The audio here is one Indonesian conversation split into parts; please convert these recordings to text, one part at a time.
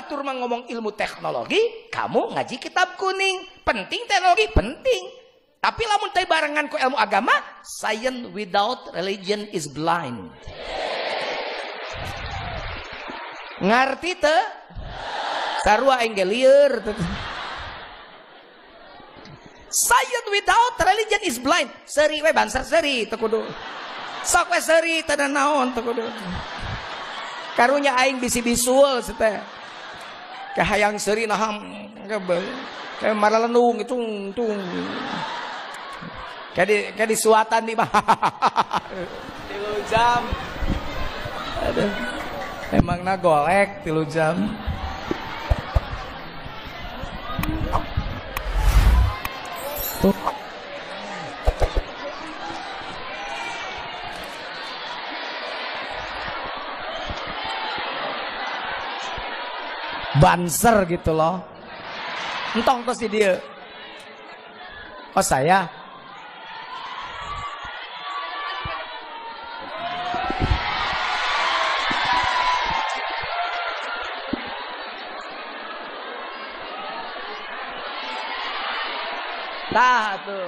batur mah ngomong ilmu teknologi, kamu ngaji kitab kuning. Penting teknologi, penting. Tapi lamun teh barengan ku ilmu agama, science without religion is blind. Ngarti teu? Sarua engge lieur. Science without religion is blind. Seuri we bansar seuri teu kudu. Sok we seuri teu naon teu kudu. Karunya aing bisi bisul teh. Kahayang seuri naha kayak maralenung itu tung. Kayak di suatan di mah. 3 jam. Aduh. Emang golek 3 jam. Tuh. Banser gitu loh. Entong terus di dia. Oh saya. Nah tuh.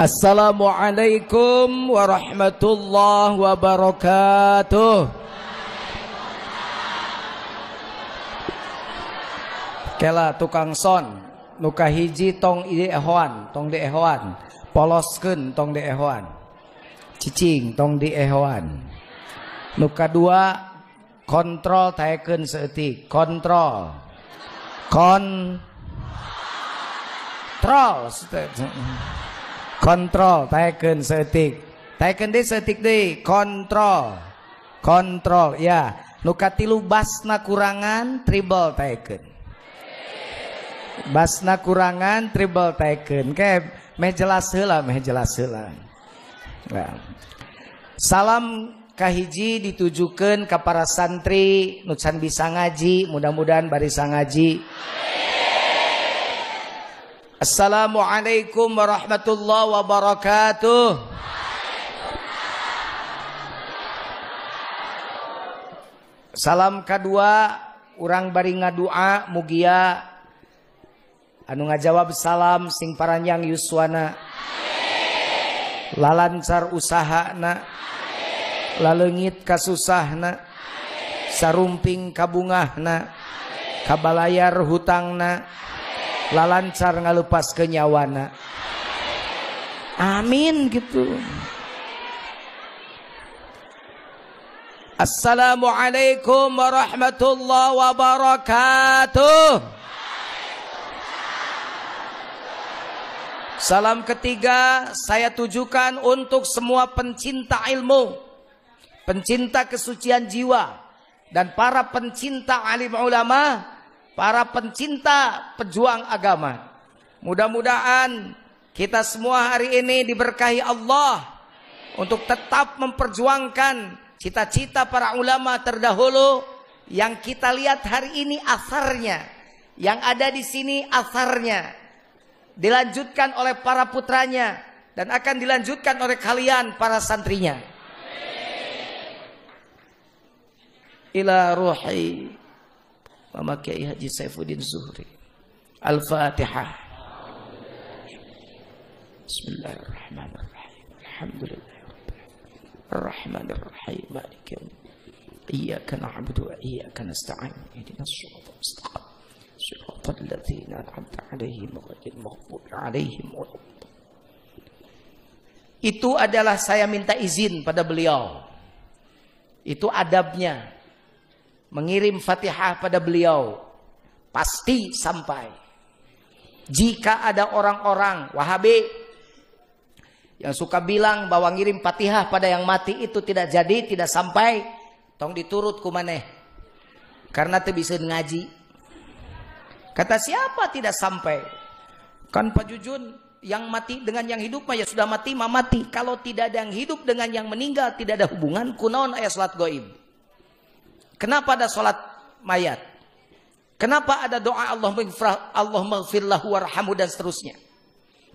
Assalamualaikum warahmatullahi wabarakatuh. Kela tukang son nuka hiji tong diehoan, tong diehoan, poloskeun tong diehoan, cicing tong diehoan. Nuka dua kontrol taekeun seeutik, kontrol, kontrol taekeun seeutik, taekeun deui seeutik deui, kontrol, ya. Nuka tilu basna kurangan, triple taekeun. Basna kurangan triple taken kayak meh jelas heula. Nah. Salam kahiji ditujukeun ka para santri nu can bisa ngaji, mudah-mudahan barisa ngaji. Assalamualaikum warahmatullahi wabarakatuh. Salam kedua urang bari ngadua mugia anu ngajawab salam sing paranjang yuswana, lalancar usahana, laleungit kasusahna, sarumping kabungahna, kabalayar hutangna, lalancar ngalepas ke nyawana. Amin gitu. Assalamualaikum warahmatullahi wabarakatuh. Salam ketiga saya tujukan untuk semua pencinta ilmu, pencinta kesucian jiwa, dan para pencinta alim ulama, para pencinta pejuang agama. Mudah-mudahan kita semua hari ini diberkahi Allah untuk tetap memperjuangkan cita-cita para ulama terdahulu yang kita lihat hari ini asarnya, yang ada di sini asarnya. Dilanjutkan oleh para putranya dan akan dilanjutkan oleh kalian para santrinya. Ila ruhi Mama Kiai Haji Saifuddin Zuhri. Al-Fatihah. Bismillahirrahmanirrahim. Alhamdulillahirabbil Ar-Rahmanir-Rahim. Maliki yaumiddin. Iyyaka na'budu wa iyyaka nasta'in. Ihdinas shiratal mustaqim. Shiratal ladzina an'amta 'alaihim ghairil maghdubi 'alaihim waladdallin. Itu adalah saya minta izin pada beliau. Itu adabnya. Mengirim Fatihah pada beliau pasti sampai. Jika ada orang-orang Wahabi yang suka bilang bahwa ngirim Fatihah pada yang mati itu tidak jadi, tidak sampai, tong diturut kumaneh. Karena itu bisa ngaji. Kata siapa tidak sampai? Kan Pak Jujun yang mati dengan yang hidup mah ya sudah mati mah mati. Kalau tidak ada yang hidup dengan yang meninggal tidak ada hubungan. Kunaon aya salat gaib? Kenapa ada salat mayat? Kenapa ada doa Allah maghfir lahu warhamhu dan seterusnya?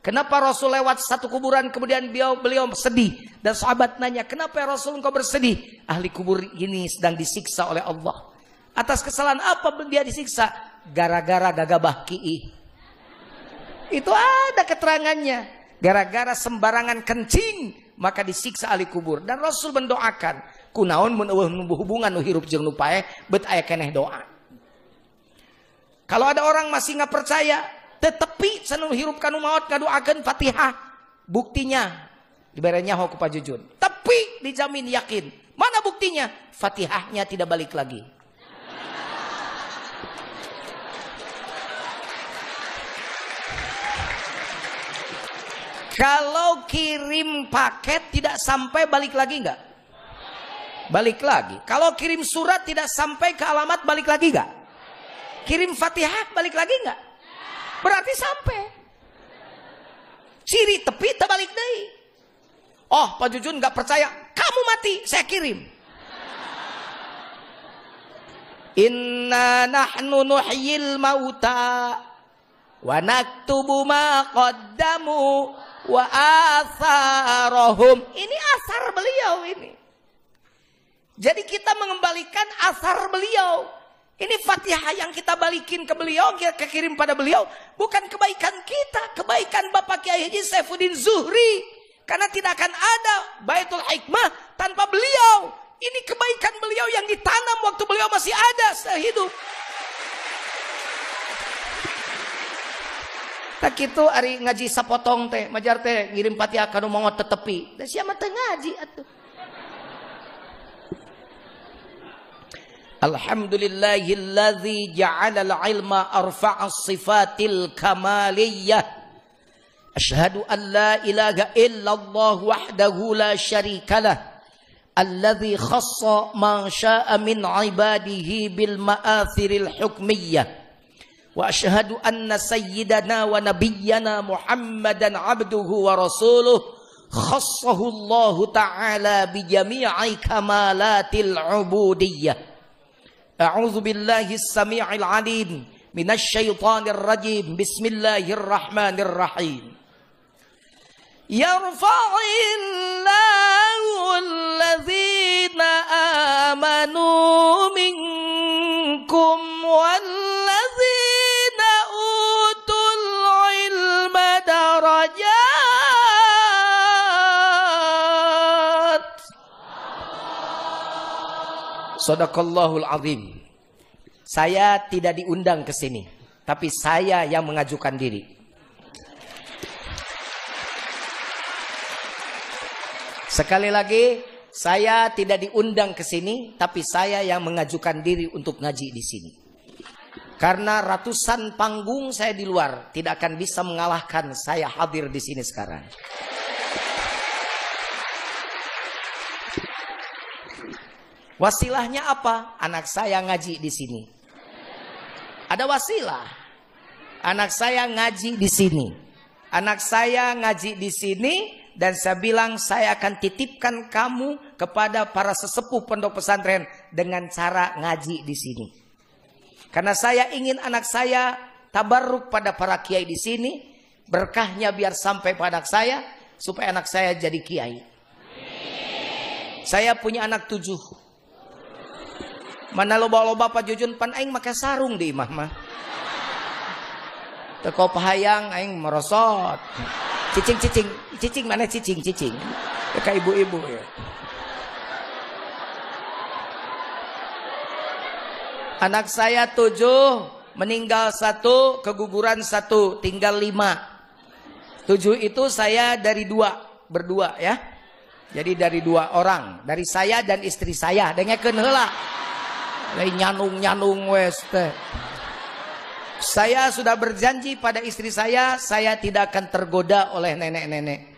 Kenapa Rasul lewat satu kuburan kemudian beliau sedih. Dan sahabat nanya, kenapa ya Rasul engkau bersedih? Ahli kubur ini sedang disiksa oleh Allah. Atas kesalahan apa dia disiksa? Gara-gara gagabah ki'i. Itu ada keterangannya. Gara-gara sembarangan kencing, maka disiksa ahli kubur. Dan Rasul mendoakan, kunaon mun eueuh hubungan nu hirup jeung nu paeh, bet aya keneh doa. Kalau ada orang masih nggak percaya, tetepi sanu hirup kanu maot ngadoakeun Fatihah. Buktinya dibere nyaho ku Pak Jujun. Tapi dijamin yakin. Mana buktinya? Fatihahnya tidak balik lagi. Kalau kirim paket tidak sampai balik lagi enggak? Balik lagi. Kalau kirim surat tidak sampai ke alamat balik lagi enggak? Kirim Fatihah balik lagi enggak? Berarti sampai. Ciri tepi terbalik deui. Oh, Pak Jujun enggak percaya. Kamu mati, saya kirim. Inna nahnu nuhyil mauta wa naktubu ma qaddamu wa atharahum. Ini asar beliau ini. Jadi kita mengembalikan asar beliau. Ini Fatihah yang kita balikin ke beliau, kita kirim pada beliau, bukan kebaikan kita, kebaikan Bapak Kiai Haji Saifuddin Zuhri. Karena tidak akan ada Baitul Hikmah tanpa beliau. Ini kebaikan beliau yang ditanam waktu beliau masih ada sehidup. Tak itu ari ngaji sapotong teh, majar teh ngirim Fatihah kanu mongot tetepi. Da sia mah teu ngaji atuh. Alhamdulillahilladzi ja'ala al-ilma arfa'a sifatil kamaliyah. Asyhadu an la ilaha illallah wahdahu la syarikalah. Alladzi khassa ma syaa min ibadihi bil ma'athiril hukmiyah. Wa asyhadu anna sayyidana wa nabiyyana Muhammadan abduhu wa rasuluh khassahu Allah ta'ala bi jami'i kamalatil ubudiyyah. A'udzu billahi as-sami'il 'alim minasy syaithanir rajim. Bismillahirrahmanirrahim. Yarfa'illahu alladzina amanu minkum walladzina utul ilma darajat. Shadaqallahul azim. Saya tidak diundang ke sini, tapi saya yang mengajukan diri. Sekali lagi, saya tidak diundang ke sini, tapi saya yang mengajukan diri untuk ngaji di sini. Karena ratusan panggung saya di luar tidak akan bisa mengalahkan saya hadir di sini sekarang. Wasilahnya apa? Anak saya ngaji di sini. Ada wasilah. Anak saya ngaji di sini. Anak saya ngaji di sini dan saya bilang saya akan titipkan kamu kepada para sesepuh pondok pesantren dengan cara ngaji di sini. Karena saya ingin anak saya tabarruk pada para kiai di sini, berkahnya biar sampai pada anak saya supaya anak saya jadi kiai. Saya punya anak 7. Mana loba-loba Pak Jujun pan aing make sarung di imah mah. Teko pahayang aing merosot. Cicing mana cicing. Kayak ibu-ibu ya. Anak saya 7, meninggal 1, keguguran 1, tinggal 5. 7 itu saya dari berdua ya. Jadi dari 2 orang, dari saya dan istri saya. Dengekeun heula. Lain nyanung wes teh. Saya sudah berjanji pada istri saya tidak akan tergoda oleh nenek-nenek.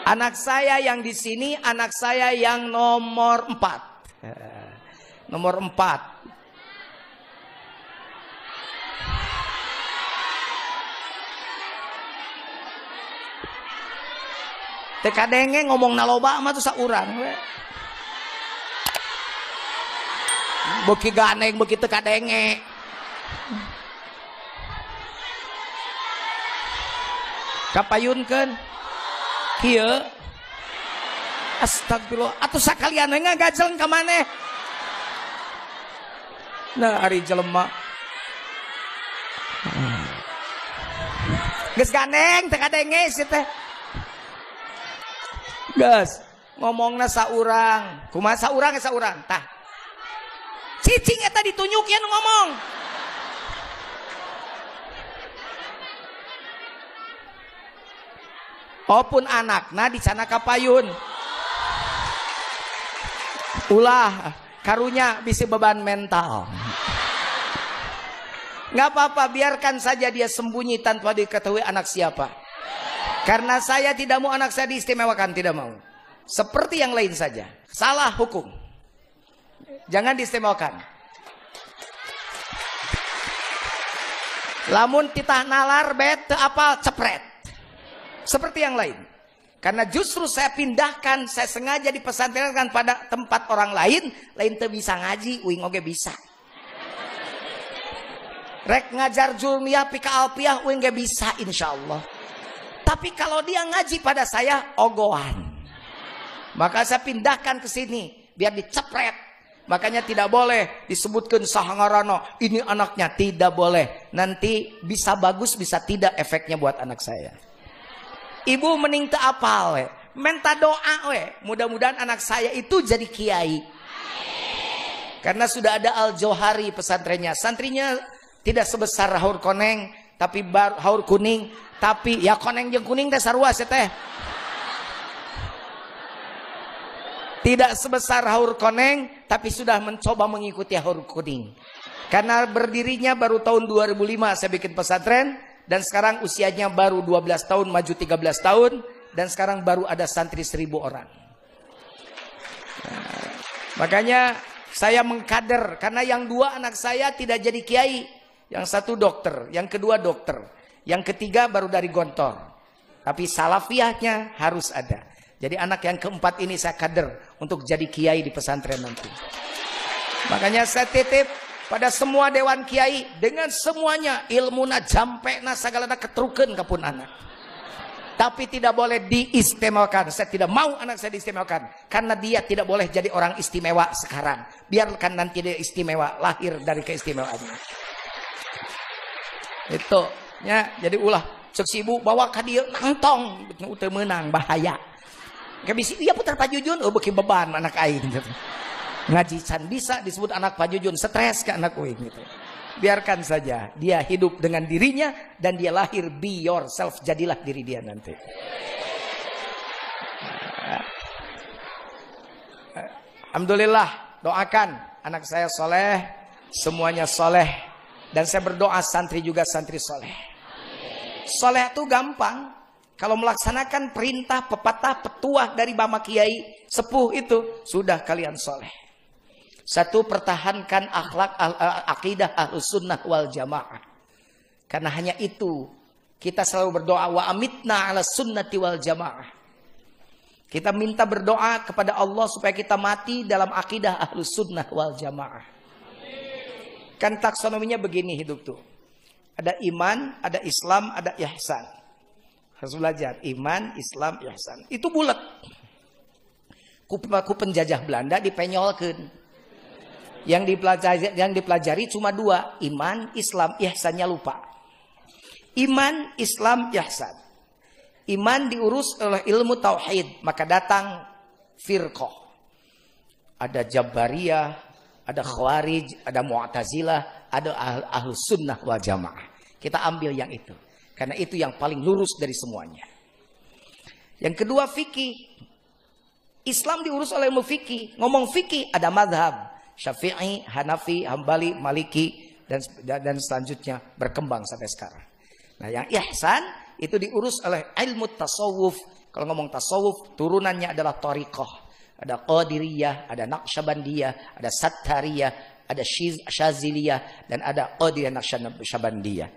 Anak saya yang di sini, anak saya yang nomor 4. Nomor 4. Teka denge ngomong naloba mah tuh saurang we. Beuki ganeng beuki teka denge. Kapayunkeun kieu. Astagfirullah, atuh sakalian we ngagajeng ka maneh. Nah, ari jelema. Geus gandeng teh kadenge si teh. Geus ngomongna saurang. Kumaha saurang ya saurang? Tah. Cicing eta ditunjuk ya nu ngomong. Opun anakna di sana kapayun. Ulah karunya bisa beban mental. Nggak apa-apa, biarkan saja dia sembunyi tanpa diketahui anak siapa. Karena saya tidak mau anak saya diistimewakan, tidak mau. Seperti yang lain saja. Salah hukum. Jangan diistimewakan. Lamun titah nalar bet apa cepret. Seperti yang lain. Karena justru saya pindahkan, saya sengaja dipesantrenkan pada tempat orang lain teu bisa ngaji, uing oge bisa. Rek ngajar julmiah pika alpiah, uing ge bisa insyaallah. Tapi kalau dia ngaji pada saya, ogohan. Maka saya pindahkan ke sini, biar dicepret. Makanya tidak boleh disebutkan sahangarana, ini anaknya, tidak boleh. Nanti bisa bagus, bisa tidak efeknya buat anak saya. Ibu mending teu apal we, minta doa we, mudah-mudahan anak saya itu jadi kiai. Karena sudah ada Al-Johari pesantrennya, santrinya tidak sebesar haur koneng, tapi haur kuning, tapi ya koneng jeung kuning teh sarua teh. Tidak sebesar haur koneng, tapi sudah mencoba mengikuti haur kuning. Karena berdirinya baru tahun 2005 saya bikin pesantren. Dan sekarang usianya baru 12 tahun, maju 13 tahun. Dan sekarang baru ada santri 1000 orang. Nah, makanya saya mengkader. Karena yang dua anak saya tidak jadi kiai. Yang satu dokter, yang kedua dokter. Yang ketiga baru dari Gontor. Tapi salafiyahnya harus ada. Jadi anak yang keempat ini saya kader untuk jadi kiai di pesantren nanti. Makanya saya titip pada semua dewan kiai dengan semuanya ilmuna jampena sagalana ketrukeun kapun anak. Tapi tidak boleh diistimewakan. Saya tidak mau anak saya diistimewakan karena dia tidak boleh jadi orang istimewa sekarang. Biarkan nanti dia istimewa, lahir dari keistimewaannya. Itu ya, jadi ulah cek si ibu bawa ka dieu nangtong teu meunang bahaya. Ka bisi iya putar pajujun beuki beban anak aing gitu. Ngaji can bisa disebut anak pajujun, stres ke anak uing gitu. Biarkan saja dia hidup dengan dirinya dan dia lahir be yourself, jadilah diri dia nanti. Alhamdulillah, doakan anak saya soleh, semuanya soleh, dan saya berdoa santri juga santri soleh. Soleh itu gampang kalau melaksanakan perintah pepatah petuah dari Bama Kiai sepuh itu sudah kalian soleh. Satu, pertahankan akhlak akidah Ahlus Sunnah wal Jamaah. Karena hanya itu kita selalu berdoa wa amitna ala sunnati wal jamaah. Kita minta berdoa kepada Allah supaya kita mati dalam akidah Ahlus Sunnah wal Jamaah. Kan taksonominya begini hidup tuh. Ada iman, ada Islam, ada ihsan. Harus belajar iman, Islam, ihsan. Itu bulat. Ku penjajah Belanda dipenyolkeun. Yang dipelajari cuma dua, iman, Islam, ihsannya lupa. Iman, Islam, ihsan. Iman diurus oleh ilmu tauhid, maka datang firqah. Ada Jabariyah, ada Khawarij, ada Mu'tazilah, ada Ahlus Sunnah wal Jamaah. Kita ambil yang itu, karena itu yang paling lurus dari semuanya. Yang kedua fikih. Islam diurus oleh ilmu fikih. Ngomong fikih ada madhab. Syafi'i, Hanafi, Hambali, Maliki, dan selanjutnya berkembang sampai sekarang. Nah yang ihsan itu diurus oleh ilmu tasawuf. Kalau ngomong tasawuf turunannya adalah thariqah. Ada Qadiriyah, ada Naqsyabandiyah, ada Sattariyah, ada Syaziliyah, dan ada Qadiriyah Naqsyabandiyah.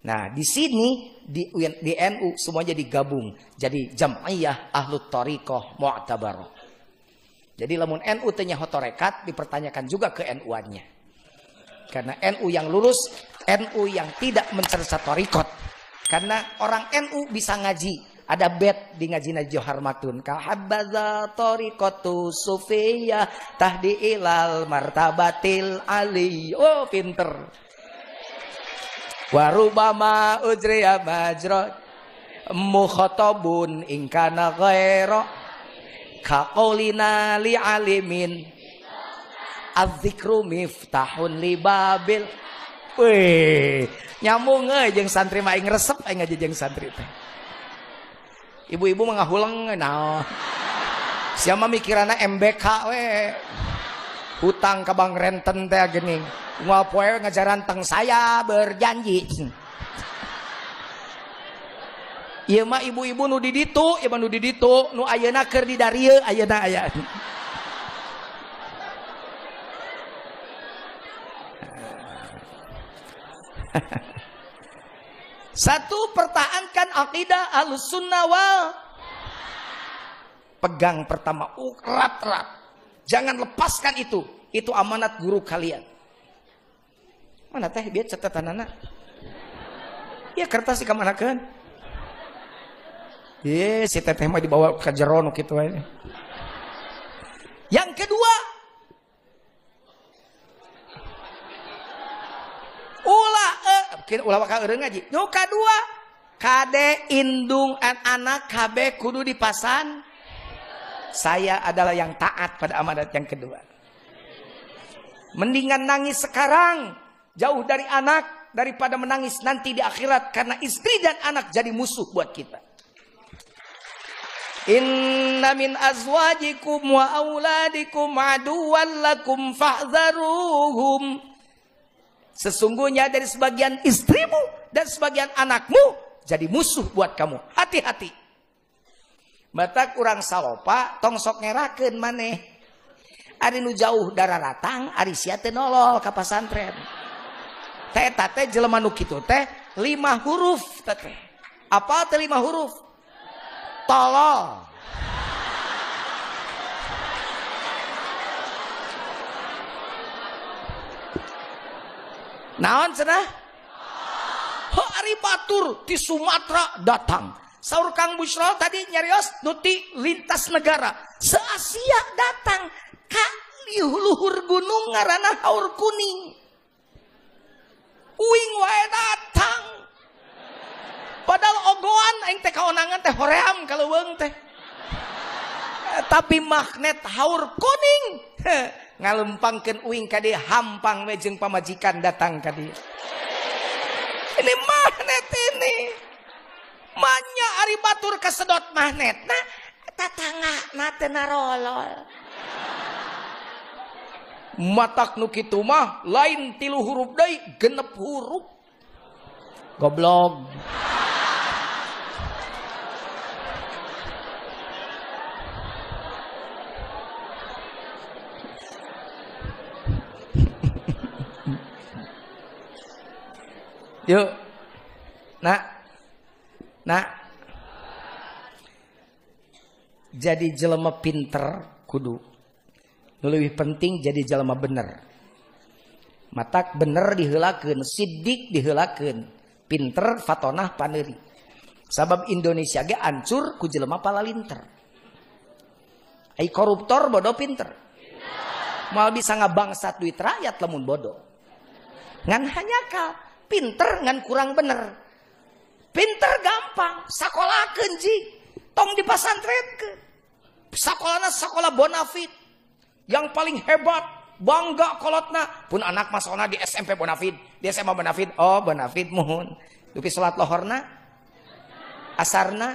Nah di sini di NU semuanya digabung jadi Jam'iyah Ahlut Thariqah Mu'tabarah. Jadi lamun NU tanya hotorekat dipertanyakan juga ke NU-annya. Karena NU yang lurus, NU yang tidak mencerca thariqat. Karena orang NU bisa ngaji. Ada bed di ngajina Johar Matun. Kahabbaza tariqatu sufiyah tahdi ilal martabatil ali. Oh, pinter. Warubama ujriya majrad mukhatabun ingkana ghaira kaqaulina li alimin az-zikru miftahun li babil. Weh, nyambung jeung santri mah aing resep aing ngaji jeung santri teh. Ibu-ibu mengahulang nah. Siapa mikirana MBK we. Hutang ke Bang Renten teh geuning. Moal poe ngajaran teng saya berjanji. Ieu mah ibu-ibu nu di ditu, ieu mah nu di ditu, nu ayeuna keur di darieu ayeuna aya. Satu, pertahankan akidah Ahlussunnah wal. Pegang pertama erat-erat. Jangan lepaskan itu. Itu amanat guru kalian. Mana teh biar catatanana? Ya kertas di kamanakeun. Ye, si teteh mah dibawa ke jero nu kitu we. Yang kedua, ulah bakal eureung ngaji. Nu kadua, kade indung anak KB kudu dipasan. Saya adalah yang taat pada amanat yang kedua. Mendingan nangis sekarang jauh dari anak daripada menangis nanti di akhirat karena istri dan anak jadi musuh buat kita. Inna min azwajikum wa auladikum aduwwan lakum fahdharuhum. Sesungguhnya dari sebagian istrimu dan sebagian anakmu jadi musuh buat kamu. Hati-hati. Batak urang salopa tong sok ngerakeun maneh. Ari nu jauh dararatang, ari sia teh nolol ka pasantren. Teh eta teh jelema nu kitu teh 5 huruf teh. Apa teh 5 huruf? Tolol. Naon cenah? Ho ari batur ti Sumatera datang. Saur Kang Busral tadi nyarios nuti lintas negara. Se-Asia datang ka luhur gunung ngaranna Haur Kuning. Uing wae datang. Padahal ogoan aing teh kaonangan teh hoream kaleuweung teh. Tapi magnet Haur Kuning ngalempangkeun uing ka dieu hampang we jeung pamajikan datang ka dieu. Ini magnet ini. Manya ari batur kasedot magnetna tatangana teh narolol. Matak nu kitu mah lain 3 huruf deui 6 huruf. Goblok. Yuk, nak, jadi jelema pinter kudu, lebih penting jadi jelema bener. Matak bener diheulakeun, sidik diheulakeun, pinter fatonah paneuri. Sabab Indonesia ge ancur ku jelema palalinter. Ai koruptor bodoh pinter. Moal bisa ngabangsat duit rakyat lamun bodoh. Ngan hanyakal. Pinter ngan kurang bener. Pinter gampang, sakolakeun jing. Tong dipasantrenkeun. Sakolana sakola bonafit. Yang paling hebat, bangga kolotna. Pun anak masona di SMP bonafit, di SMA bonafit. Oh, bonafit muhun. Dupi salat lohorna, asarna,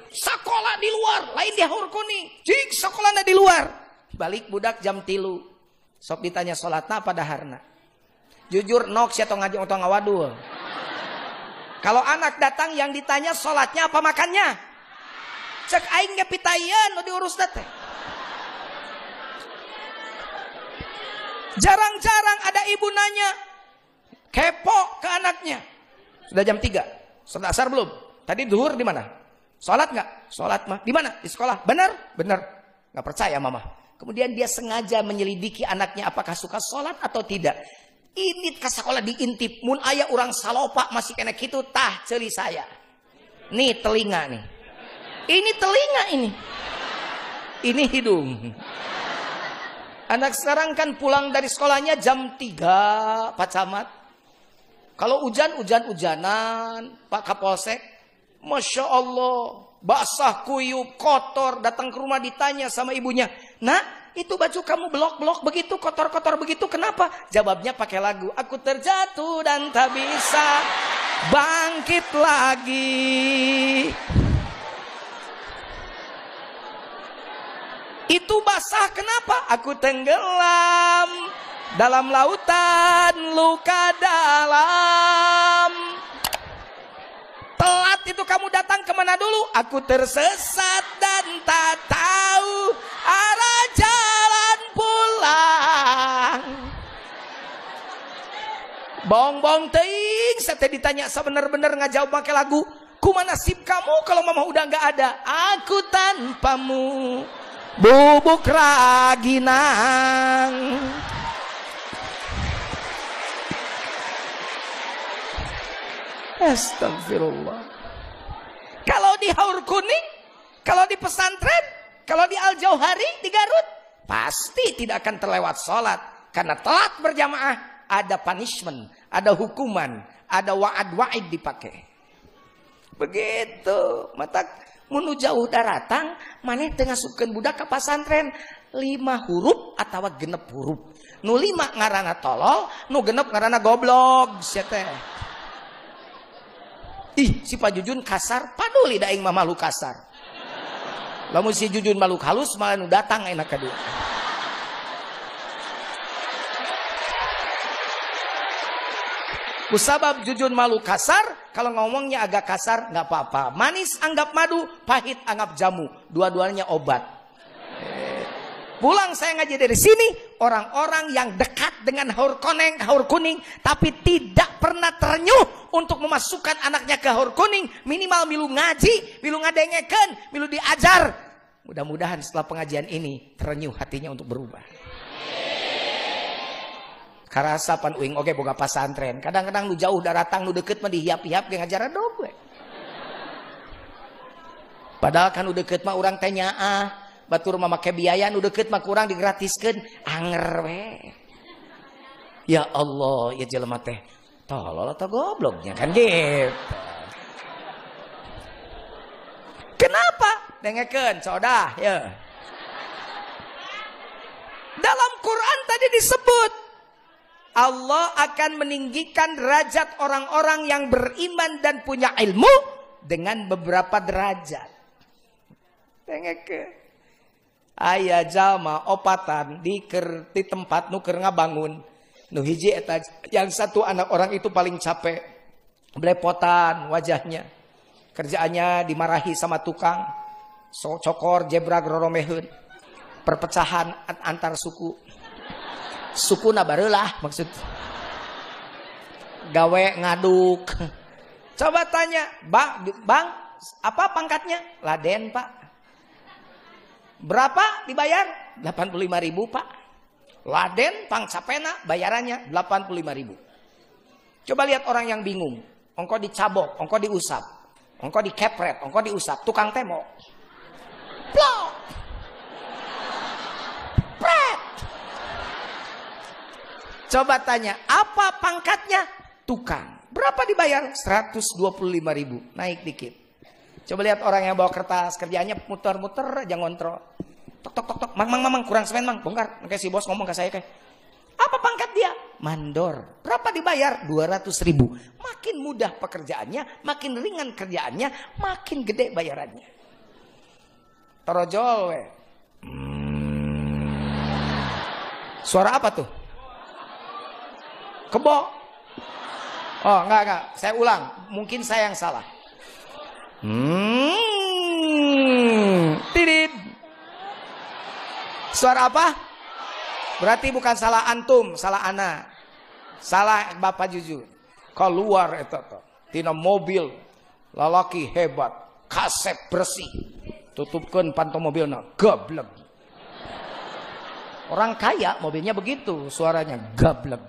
sakola di luar, lain di Haur Kuning. Jing sakolana di luar. Balik budak jam 3. Sok ditanya salatna apa daharna. Jujur nok sia tong ngaji tong ngawadul. Kalau anak datang yang ditanya sholatnya apa makannya? Cek aing ge pitayeun nu diurus teh. Jarang-jarang ada ibu nanya kepo ke anaknya. Sudah jam 3. Sholat asar belum? Tadi zuhur di mana? Sholat nggak? Sholat mah. Di mana? Di sekolah. Benar? Benar. Nggak percaya mama. Kemudian dia sengaja menyelidiki anaknya apakah suka sholat atau tidak. Ini ke sekolah diintip. Mun aya orang salopa masih kena gitu tah celi saya. Nih telinga nih. Ini telinga ini. Ini hidung. Anak sekarang kan pulang dari sekolahnya jam 3 Pak Camat. Kalau hujan-hujanan Pak Kapolsek. Masya Allah. Basah kuyup, kotor. Datang ke rumah ditanya sama ibunya. Nak, itu baju kamu blok-blok begitu, kotor-kotor begitu. Kenapa? Jawabnya pakai lagu. Aku terjatuh dan tak bisa bangkit lagi. Itu basah kenapa? Aku tenggelam dalam lautan luka dalam. Telat itu kamu datang kemana dulu? Aku tersesat dan tak tahu arah jalan pulang. Bong-bong teing, saya ditanya sebenar-benar ngajawab pakai lagu. Kumana nasib kamu kalau mama udah nggak ada? Aku tanpamu bubuk raginang. Astagfirullah. Kalau di Haur Kuning, kalau di pesantren, kalau di Al Jauhari, di Garut, pasti tidak akan terlewat sholat. Karena telat berjamaah, ada punishment, ada hukuman, ada wa'ad-wa'id dipakai. Begitu. Mata munu jauh daratang, maneh tengah sukeun budak ke pesantren 5 huruf atau 6 huruf. Nu 5 ngaranna tolol, nu 6 ngaranna goblok. Sia teh. Ih, si Pak Jujun kasar, paduli da aing mah malu kasar. Lamun si Jujun malu halus malah nu datang enak kadua. Kusabab Jujun malu kasar, kalau ngomongnya agak kasar nggak apa-apa. Manis anggap madu, pahit anggap jamu. Dua-duanya obat. Pulang saya ngaji dari sini, orang-orang yang dekat dengan Haur Kuning, tapi tidak pernah ternyuh untuk memasukkan anaknya ke Haur Kuning, minimal milu ngaji, milu ngadengekeun, milu diajar. Mudah-mudahan setelah pengajian ini ternyuh hatinya untuk berubah. Karasa pan uing oge boga pasantren. Kadang-kadang nu jauh daratang nu deket mah dihiap-hiap ge ngajar dog we. Padahal kan nu deket mah urang teh nyaah. Batur mah make biaya nu deket mah kurang digratiskeun, anger we. Ya Allah, ya jelema teh tolol atau gobloknya kan gitu. Kenapa? Dengekeun codah ya. Dalam Quran tadi disebut Allah akan meninggikan derajat orang-orang yang beriman dan punya ilmu dengan beberapa derajat. Dengekeun. Aya jalma opatan di tempat nu keur ngabangun nu hiji eta yang satu anak orang itu paling capek belepotan wajahnya kerjaannya dimarahi sama tukang cokor jebrag roromeheun perpecahan antar suku na bareulah maksud gawe ngaduk. Coba tanya bang apa pangkatnya? Laden pak. Berapa dibayar? 85.000 pak. Laden pangcapena bayarannya 85.000. Coba lihat orang yang bingung. Ongko dicabok, ongko diusap, ongko dikepret, ongko diusap. Tukang temo. Plok. Pret. Coba tanya, apa pangkatnya? Tukang. Berapa dibayar? 125.000. Naik dikit. Coba lihat orang yang bawa kertas, kerjaannya muter-muter aja ngontrol. Tok tok tok tok, mang kurang semen mang, bongkar. Kayak si bos ngomong ke saya kayak, apa pangkat dia? Mandor. Berapa dibayar? 200.000. Makin mudah pekerjaannya, makin ringan kerjaannya, makin gede bayarannya. Torojol we. Suara apa tuh? Kebo. Oh enggak, saya ulang. Mungkin saya yang salah. Tidit. Suara apa? Berarti bukan salah antum, salah ana. Salah Bapak Jujur. Keluar eta tina mobil lalaki hebat, kasep bersih. Tutupkeun pantong mobilna, gablek. Orang kaya mobilnya begitu, suaranya gablek.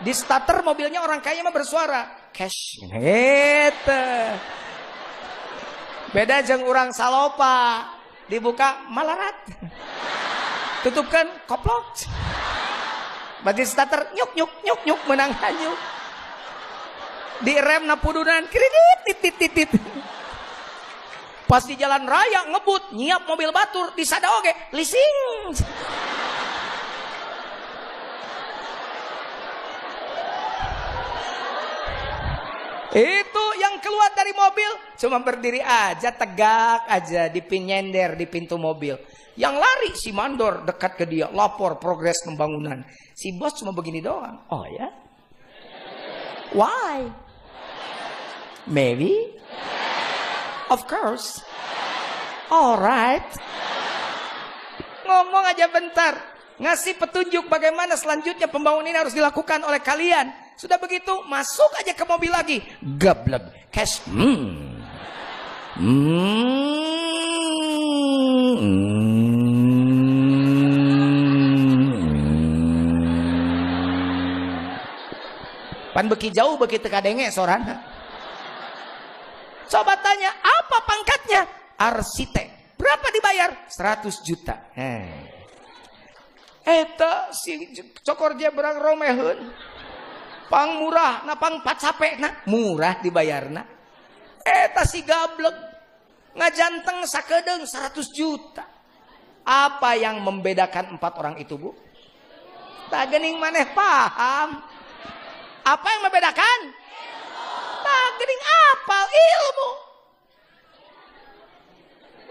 Di starter mobilnya orang kaya mah bersuara. Cash. Gitu. Beda jeung urang salopa. Dibuka malarat. Tutupkan koplok. Bagi starter nyuk nyuk nyuk nyuk menang hanyuk. Di rem na pudunan kredit titit titit. Pas di jalan raya ngebut nyiap mobil batur di sada oge leasing. Itu yang keluar dari mobil cuma berdiri aja, tegak aja di nyender di pintu mobil. Yang lari si mandor dekat ke dia, lapor progres pembangunan. Si bos cuma begini doang. Oh ya? Why? Maybe? Of course. Alright. Ngomong aja bentar. Ngasih petunjuk bagaimana selanjutnya pembangunan ini harus dilakukan oleh kalian. Sudah begitu, masuk aja ke mobil lagi. Gablek. Cash. Pan beki jauh begitu kadenge sorana. Coba tanya, apa pangkatnya? Arsitek. Berapa dibayar? 100 juta. Eta si cokorja berang romeheun. Pang murah, na pang pacape na murah dibayarna. Eta si gablek ngajanteng sakedeung 100 juta. Apa yang membedakan 4 orang itu, Bu? Tak geuning maneh paham. Apa yang membedakan? Tak geuning apal ilmu.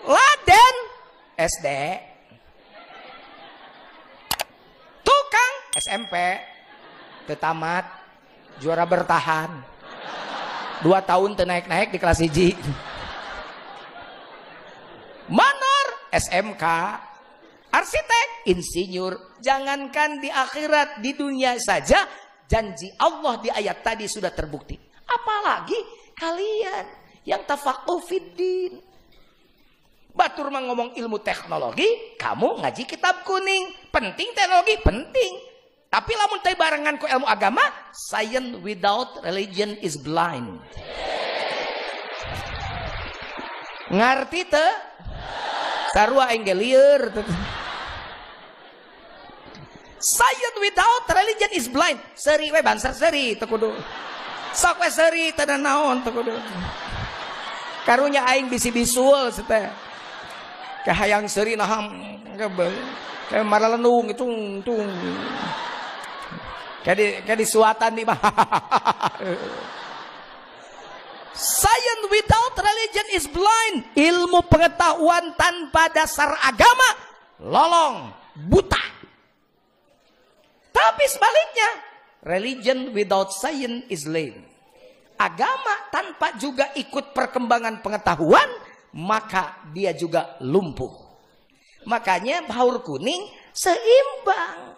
Laden SD. Tukang SMP. Tetamat. Juara bertahan 2 tahun naik-naik di kelas 1. Manor SMK, arsitek, insinyur. Jangankan di akhirat, di dunia saja janji Allah di ayat tadi sudah terbukti. Apalagi kalian yang tafaquh fiddin. Batur mah ngomong ilmu teknologi, kamu ngaji kitab kuning. Penting teknologi, penting. Tapi lamun teh barengan ku ilmu agama, science without religion is blind. Ngarti teu? Sarua engge lieur. Science without religion is blind. Seuri we bansar seuri teu kudu. Sok we seuri teu naon teu kudu. Karunya aing bisi bisul teh. Kahayang seuri naha kayak maralenung itu tung. Kayak di suatan nih, Science without religion is blind. Ilmu pengetahuan tanpa dasar agama lolong, buta. Tapi sebaliknya, religion without science is lame. Agama tanpa juga ikut perkembangan pengetahuan, maka dia juga lumpuh. Makanya baur kuning seimbang.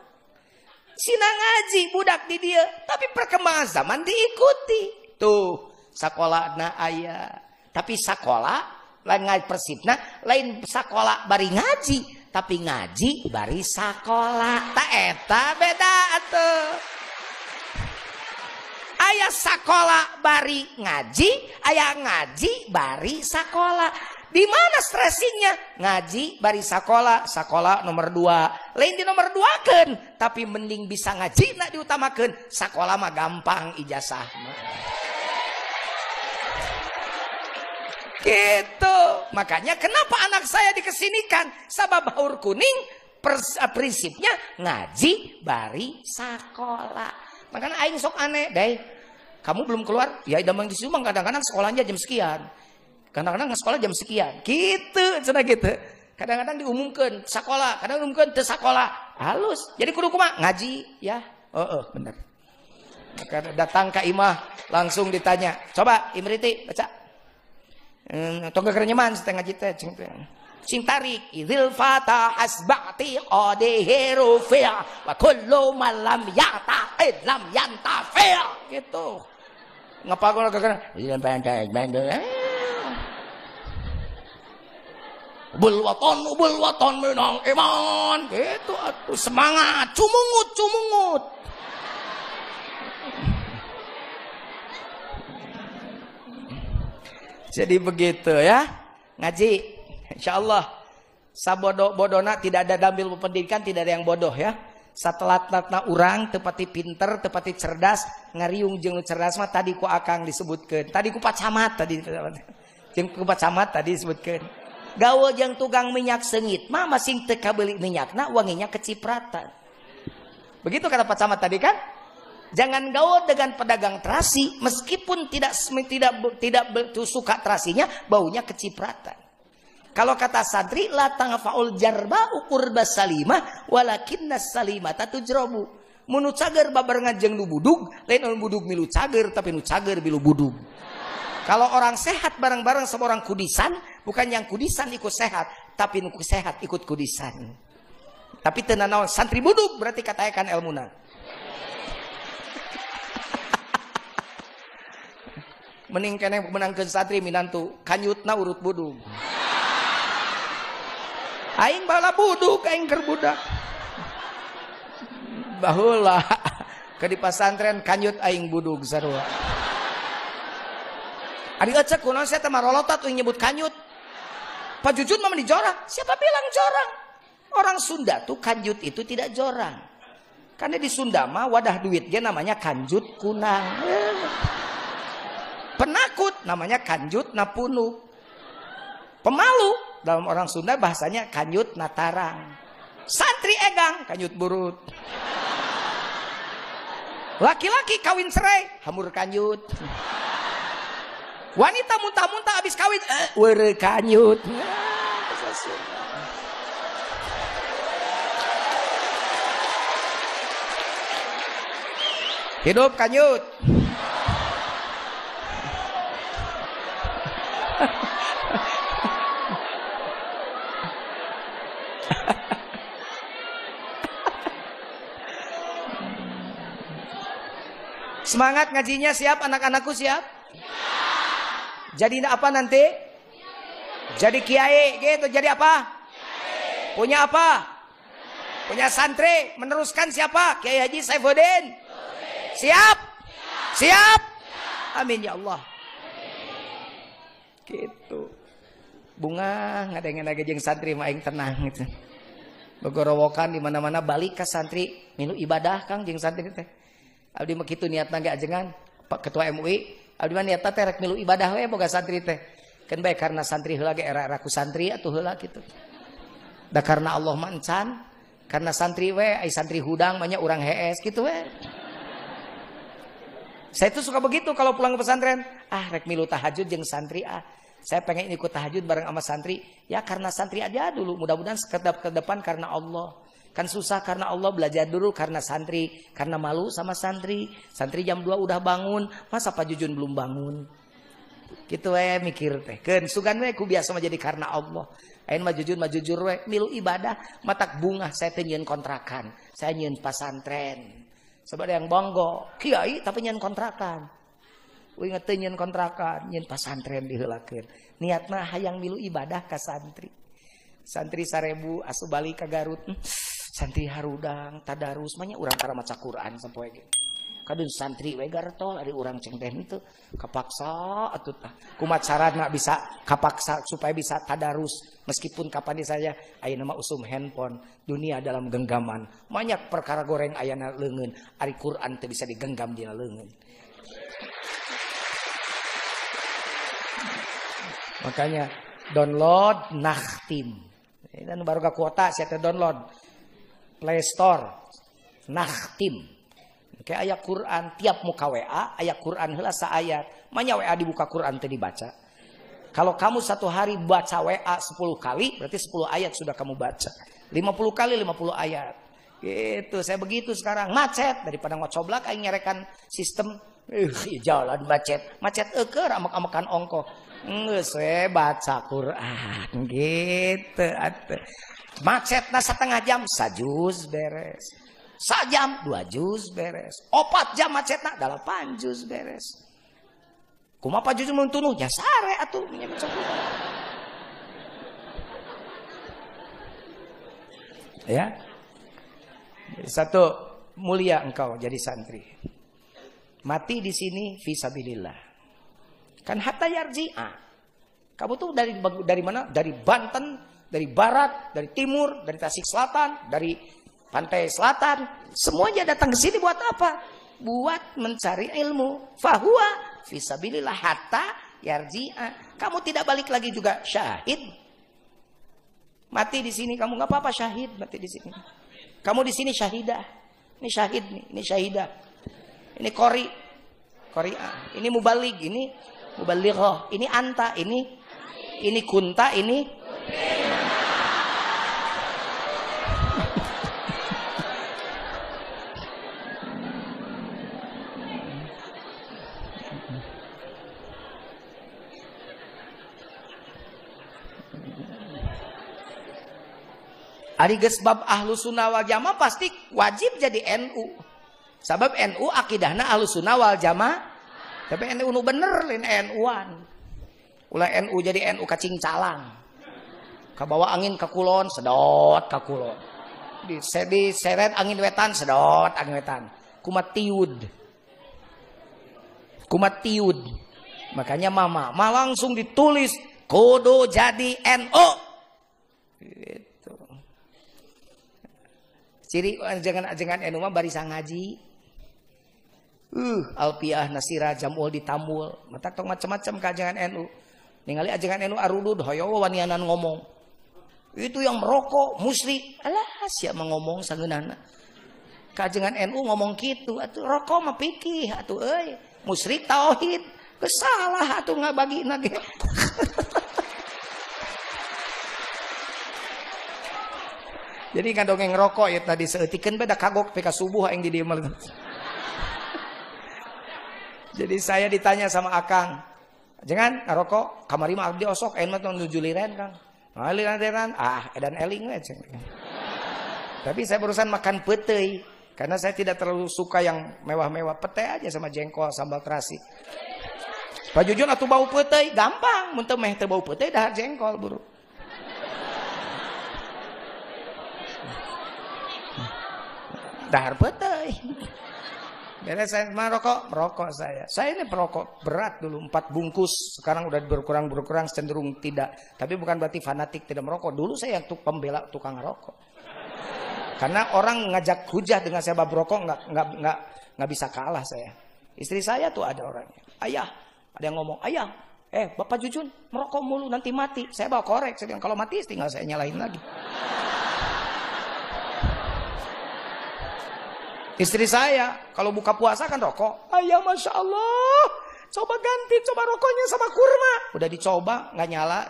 Sina ngaji budak di dia, tapi perkembangan zaman diikuti. Tuh, sakola na aya. Tapi sakola lain ngaji persibna, lain sakola bari ngaji, tapi ngaji bari sakola. Ta eta beda atuh. Aya sakola bari ngaji, aya ngaji bari sakola. Di mana stressingnya? Ngaji bari sakola, sakola nomor 2. Lain di nomor 2keun, tapi mending bisa ngaji nak diutamakeun. Sakola mah gampang ijazah mah. Gitu. Makanya kenapa anak saya dikesinikan? Sabab baur kuning prinsipnya ngaji bari sakola. Makanya aing sok aneh, Dai. Kamu belum keluar? Ya damang di Sumang kadang-kadang sekolahnya jam sekian. Kadang-kadang sekolah jam sekian. Gitu, cenah gitu. Kadang-kadang diumumkan sekolah, kadang diumumkan teu sekolah. Halus. Jadi kudu kumaha? Ngaji, ya. Bener. Maka datang ke imah langsung ditanya. Coba Imriti baca. Tongga kerenyaman setengah ngaji teh sing tarik idzil fata asba'ti qadihiru fi' wa kullu man lam ya'taqid lam yantafi' gitu. Ngapagol kagana? Ubul waton menang iman gitu atuh semangat cumungut Jadi begitu ya. Ngaji. Insyaallah. Sabodo-bodona tidak ada dambil pendidikan, tidak ada yang bodoh ya. Satelat-latna urang tepati pinter, tepati cerdas, ngariung jeung cerdas mah tadi ku akang disebutkeun. Tadi ku pacamat tadi. Jeung ku pacamat tadi disebutkeun. Gawe jeung tukang minyak sengit mah masing teu kabeuli minyakna wanginya kecipratan. Begitu kata pacamat tadi kan? Jangan gaul dengan pedagang terasi meskipun tidak suka terasinya, baunya kecipratan. Kalau kata santri la tangfaul jarba ukur basalimah walakinnas salimata tujrabu. Mun cager babarengan jeung nu budug, lain nu budug milu cager tapi nu cager milu budug. Kalau orang sehat bareng-bareng sama orang kudisan, bukan yang kudisan ikut sehat, tapi nu sehat ikut kudisan. Tapi teu naon santri budug berarti katakan ilmuna. Mending kene menangkeun santri minantu kanyutna urut budug. Aing bala budug aing keur budak. Baheula ke di pasantren kanyut aing budug sarua. Ari ecek kunaon saya teh marolotot euy nyebut kanyut. Pak Jujun mah di jorang. Siapa bilang jorang? Orang Sunda tuh kanjut itu tidak jorang. Karena di Sunda mah wadah duit ge namanya kanjut kunang. Penakut namanya kanjut napunu. Pemalu dalam orang Sunda bahasanya kanjut natarang. Santri egang kanjut burut. Laki-laki kawin cerai hamur kanjut. Wanita muntah-muntah habis kawin weureu kanjut. Hidup kanjut. Semangat ngajinya, siap anak-anakku, siap? Jadi apa nanti? Jadi kiai gitu. Jadi apa? Punya apa? Punya santri. Meneruskan siapa? Kiai Haji Saifuddin. Siap? Siap? Amin ya Allah. Gitu. Bunga ngadengin lagi jeung santri mah aing tenang gitu. Begorowokan di mana-mana balik ke santri milu ibadah Kang jeung santri teh. Abdi mah kitu niatna ge ajengan Pak Ketua MUI, abdi mah niatna teh rek milu ibadah we boga santri teh. Kan bae karena santri heula ge era-era ku santri atuh heula kitu. Da karena Allah mah encan, karena santri we ai santri hudang banyak urang hees kitu we. Saya tuh suka begitu kalau pulang ke pesantren. Ah, rek milu tahajud jeung santri ah. Saya pengen ikut tahajud bareng sama santri. Ya karena santri aja dulu. Mudah-mudahan ke depan karena Allah. Kan susah karena Allah, belajar dulu karena santri. Karena malu sama santri. Santri jam 2 udah bangun. Masa Pak Jujun belum bangun? Gitu we mikir teh. Keun sugan we ku biasa mah jadi karena Allah. Ain mah jujur we milu ibadah matak bunga saya teh nyieun kontrakan. Saya nyieun pasantren. Sebab yang bangga, kiai tapi nyen kontrakan. Ingat nyen kontrakan, nyen pasantren diheulakeun. Niatna hayang milu ibadah ka santri. Santri 1000 asup balik ka Garut. Santri harudang tadarus manya urang kara maca Quran sampoe ge. Kadun santri we gartol ari urang ceng teh itu kapaksa atuh tah. Kumaha carana bisa kapaksa supaya bisa tadarus meskipun kapan saja ayeuna mah usum handphone, dunia dalam genggaman. Banyak perkara goreng ayana leungeun, ari Quran teh bisa digenggam dina leungeun. Makanya download Nakhtim. Dan baru ka kuota saya teh download Play Store Nakhtim. Kayak ayat Quran tiap muka WA ayat Quran heula saayat. Manya WA dibuka Quran teh dibaca. Kalau kamu satu hari baca WA 10 kali berarti 10 ayat sudah kamu baca. 50 kali 50 ayat. Gitu, saya begitu sekarang macet daripada ngocoblak aing nyerekan sistem jalan macet. Macet eukeur amek-amekan ongko. Geus we baca Quran gitu atuh. Macetna setengah jam sajuz beres. Sajam 2 juz beres. 4 jam macetna 8 juz beres. Kumaha Pak Jujun mun tunuh nya sare atuh nya ya. Satu, mulia engkau jadi santri. Mati di sini fisabilillah. Kan hatta yarji'a. Kamu tuh dari mana? Dari Banten, dari barat, dari timur, dari Tasik Selatan, dari pantai selatan. Semuanya datang ke sini buat apa? Buat mencari ilmu. Fahuwa fisabilillah hatta yarji'a. Kamu tidak balik lagi juga syahid. Mati di sini kamu nggak apa-apa, syahid mati di sini. Kamu di sini syahidah. Ini syahid nih, ini syahidah. Ini qari'ah, ini mubalig, ini mubalighah, ini anta, ini kunta, ini ari geus bab Ahlus Sunnah wal Jamaah pasti wajib jadi NU. Sabab NU akidahna Ahlus Sunnah wal Jamaah. Tapi NU nu bener lain NU-an. Ulah NU jadi NU kacing calang. Kabawa angin ka kulon, sedot ka kulon. Diseret angin wetan, sedot angin wetan. Kumat tiud. Makanya mama langsung ditulis kudu jadi NU. Gitu. Ciri ajengan NU mah barisan ngaji. Alpiah nasira jamul ditambul. Matak tong macam-macam kajengan NU. Ningali ajengan NU arudud hoyo wanianan ngomong. Itu yang merokok musyrik. Alah sia ngomong sangeunana. Kajengan NU ngomong kitu, atuh rokok mah pikih atuh euy. Musyrik tauhid. Kesalah atuh ngabagina ge. Jadi ngadongeng rokok ya tadi seeutikeun beda kagok peka subuh aing di dieu mah. Jadi saya ditanya sama Akang, jangan ngerokok, kamari mah abdi osok, ayeuna mah nuju liren Kang. Liren, edan eling we ceng. Tapi saya barusan makan peteuy, karena saya tidak terlalu suka yang mewah-mewah, pete aja sama jengkol, sambal terasi. Pak Jujun atuh bau peteuy, gampang, mun teu meh teu bau peteuy dahar jengkol buru. Dahar peteuy. Beres saya merokok saya. Saya ini perokok berat dulu 4 bungkus. Sekarang udah berkurang cenderung tidak. Tapi bukan berarti fanatik tidak merokok. Dulu saya yang pembela tukang rokok. Karena orang ngajak hujah dengan saya bab rokok nggak bisa kalah saya. Istri saya tuh ada orangnya. Ayah, ada yang ngomong, ayah, Bapak Jujun merokok mulu nanti mati. Saya bawa korek. Saya bilang kalau mati tinggal saya nyalain lagi. Istri saya kalau buka puasa kan rokok. Ayah masya Allah, coba ganti, coba rokoknya sama kurma. Udah dicoba nggak nyala.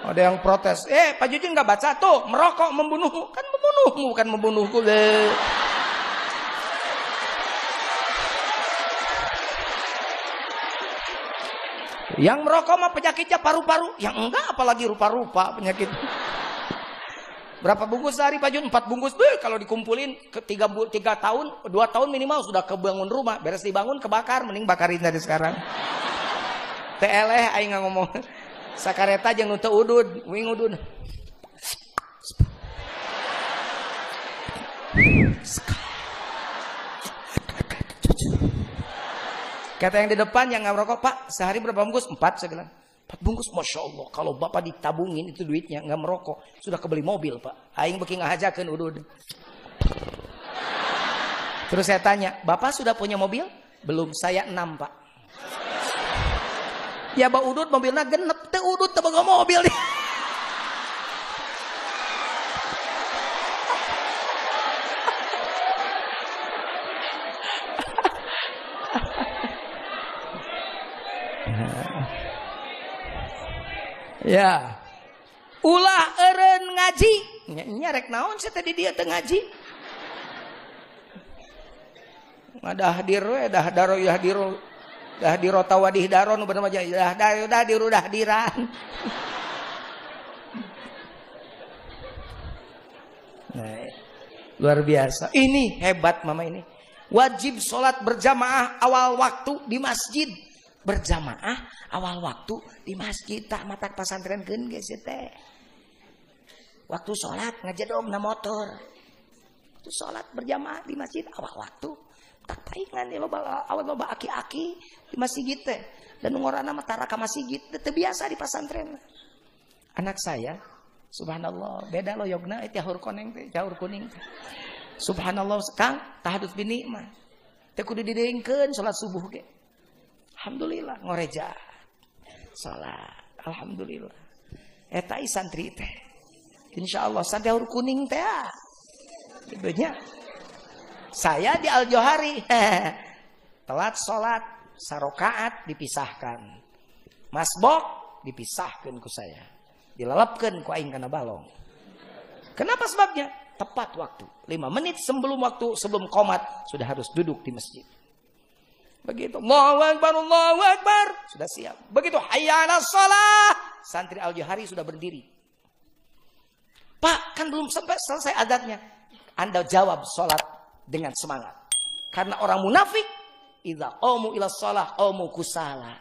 Ada yang protes. Pak Jujun nggak baca tuh merokok membunuhmu, kan membunuhmu bukan membunuhku. Yang merokok mah penyakitnya paru-paru, yang enggak apalagi rupa-rupa penyakit. Berapa bungkus sehari Pak Jun? 4 bungkus. Kalau dikumpulin ke 3 tahun, 2 tahun minimal sudah kebangun rumah. Beres dibangun kebakar, mending bakarin dari sekarang. TLeh aing ngomong. Sakareta jeung nu teu udud, wing udud. Kata yang di depan yang nggak merokok, Pak, sehari berapa bungkus? 4, saya bilang. 4 bungkus, Masya Allah. Kalau Bapak ditabungin itu duitnya, nggak merokok. Sudah kebeli mobil, Pak. Aing beki ngahajakeun udud. Terus saya tanya, Bapak sudah punya mobil? Belum, saya 6, Pak. Ya, Pak udud mobilnya genep. Teu udud teu boga mobil. Ya, ulah eureun ngaji. Nya rek naon sih tadi dia teu ngaji. Ngadahdir we dahdaro yahdiro. Dahdiro tawadih daron bener aja. Dahdiru dahdiran. Nah, luar biasa. Ini hebat mama ini. Wajib sholat berjamaah awal waktu di masjid. Berjamaah awal waktu di masjid tak matak pasantren geus teh. Waktu sholat ngajedom na motor. Itu sholat berjamaah di masjid awal waktu. Tak paingan ya loba aki-aki di masjid teh. Dan ngorana mah tara ka masjid teh biasa di pesantren. Anak saya, subhanallah, beda lo yogna jahur koneng teh, jahur kuning teh. Subhanallah, Kang, tahadud bini mah. Teh kudu dideungkeun salat subuh ge. Alhamdulillah ngoreja. Salat, alhamdulillah. Eta santri teh. Insyaallah santri jahur kuning teh. Ibunya. Saya di Al-Johari telat sholat sarokaat dipisahkan, masbok dipisahkan ku saya, dilalapkan ku aing kana balong. Kenapa sebabnya? Tepat waktu 5 menit sebelum qomat sudah harus duduk di masjid. Begitu Allahu Akbar sudah siap. Begitu hayya 'alas shalah santri Al-Johari sudah berdiri. Pak, kan belum sampai selesai adatnya. Anda jawab sholat dengan semangat. Karena orang munafik, idza qamu ila shalah qamu kusala.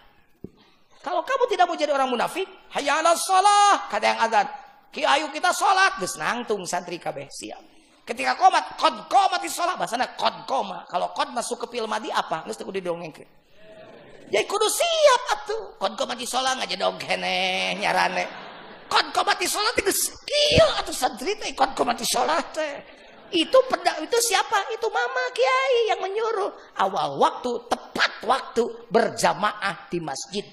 Kalau kamu tidak mau jadi orang munafik, hayya 'alas shalah, kada yang adzan. Ki ayo kita salat, geus nangtung santri kabeh siap. Ketika qomat, qad qamatis shalah, bahasana qad qoma. Kalau qad masuk ke fi'il madi apa? Geus teu kudu didongengkeun. Jadi kudu siap atuh. Qad qamatis shalah ngajadog keneh nyarane. Qad qamatis shalah teh geus kieu atuh santri teh qad qamatis shalah teh. Itu siapa? Itu mama kiai yang menyuruh awal waktu, tepat waktu berjamaah di masjid.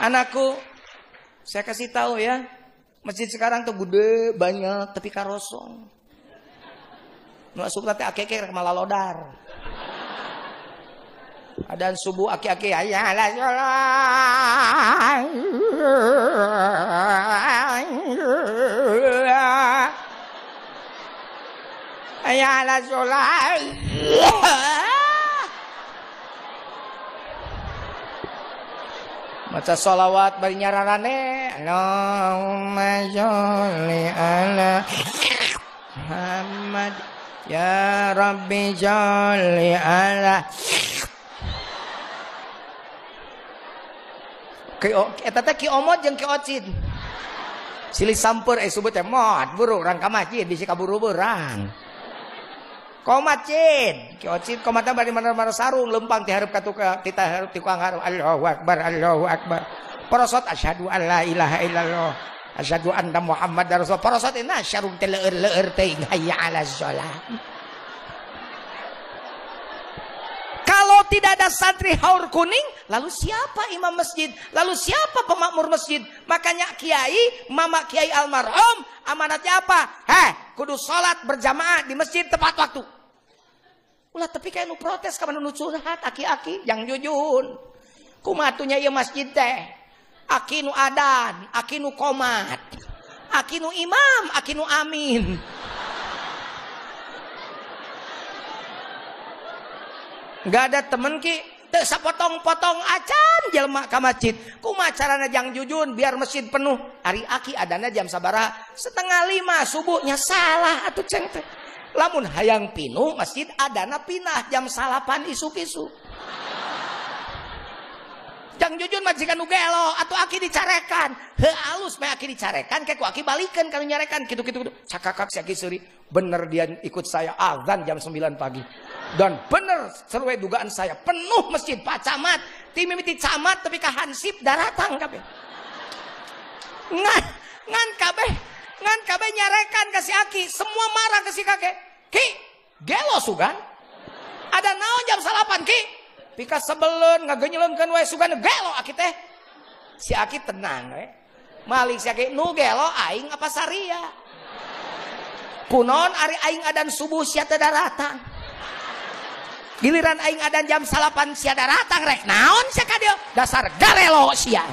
Anakku, saya kasih tahu ya, masjid sekarang tuh gede banyak tapi karosong. Masuk teh akeke rek malalodar. Adan subuh aki-aki hayya 'alas shalah. Hayya 'alas shalah. Maca sholawat bari nyararane. Allahumma sholli ala Muhammad ya Rabbi sholli ala. Eta teh ki omot jeung ki ocin. Silih sampeur subut teh mod buru urang ka masjid bisi kaburu beurang. Komat cin, ki ocin komatna bari mana-mana sarung lempang ti hareup ka kita hareup ti kuang hareup Allahu Akbar Allahu Akbar. Porosot asyhadu alla ilaha illallah asyhadu anna Muhammadar Rasul. Porosot ina sarung teh leueur-leueur teh hayya 'alas shalah. Kalau tidak ada santri haur kuning, lalu siapa imam masjid? Lalu siapa pemakmur masjid? Makanya kiai, mama kiai almarhum, amanatnya apa? Kudu sholat berjamaah di masjid tepat waktu. Ulah tapi kayak nu protes ka nu curhat aki-aki yang jujun. Kumatunya ieu masjid teh. Aki nu adan, aki nu qomat. Aki nu imam, aki nu amin. Gak ada temen ki teu sapotong-potong acan jelema ka masjid. Kumaha carana jang jujun biar masjid penuh. Ari aki adana jam sabaraha? 4:30 subuhnya salah atuh ceng teh. Lamun hayang pinuh masjid adana pinah jam 8 isuk-isuk. Jang jujun majikan nu gelo atuh aki dicarekan. Heuh alus mah aki dicarekan kayak ku aki balikeun kana nyarekan kitu-kitu. Cakakak si aki seuri. Bener dia ikut saya azan jam 9 pagi. Dan bener sesuai dugaan saya penuh masjid Pak Camat ti mimiti camat tapi ka hansip daratang kabeh ngan kabeh nyarekan ka si aki semua marah ke si kakek ki gelo sugan ada naon jam 8 ki pika sebeleun ngagenyeleunkeun wae sugan gelo aki teh si aki tenang we malik si aki nu gelo aing apa saria kunaon ari aing adan subuh sia teh daratang giliran aing adan jam 8 sia datang rek naon sia ka dieu dasar garelo sia.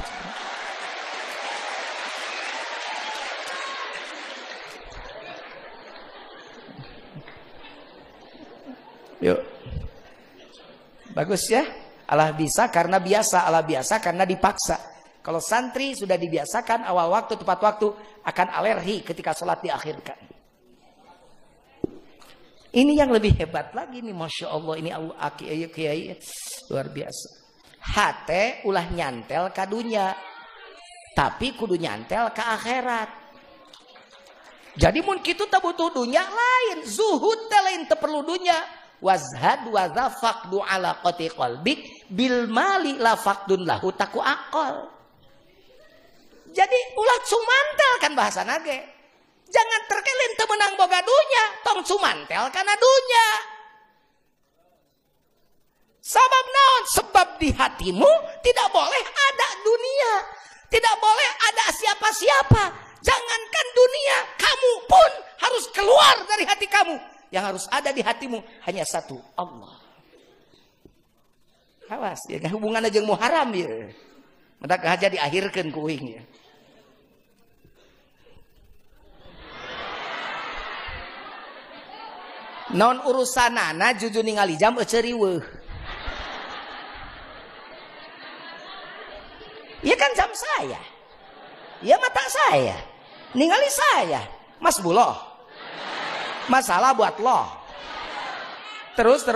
Yuk. Bagus ya. Allah bisa karena biasa, Allah biasa karena dipaksa. Kalau santri sudah dibiasakan awal waktu tepat waktu akan alergi ketika sholat diakhirkan. Ini yang lebih hebat lagi nih, masya Allah ini Allah kiai luar biasa. Hate ulah nyantel ka dunya, tapi kudu nyantel ke akhirat. Jadi mun kitu teu butuh dunya lain, zuhud teh lain teu perlu dunya. Wazhad wa zafaqdu ala qati qalbik bil mali la faqdun lahu taku aqal. Jadi ulah cumantel kan bahasa nage. Jangan terkelin teu menang boga dunya, tong cumantel kana dunya. Sabab naon? Sebab di hatimu tidak boleh ada dunia, tidak boleh ada siapa-siapa. Jangankan dunia, kamu pun harus keluar dari hati kamu. Yang harus ada di hatimu hanya satu, Allah. Awas, ya hubungan aja mau haram ya. Mendak aja diakhirkan kuing ya. Non urusanana juju ningali jam ceriweuh. Ya kan jam saya. Ya mata saya. Ningali saya. Mas Buloh. Masalah buat lo. Terus.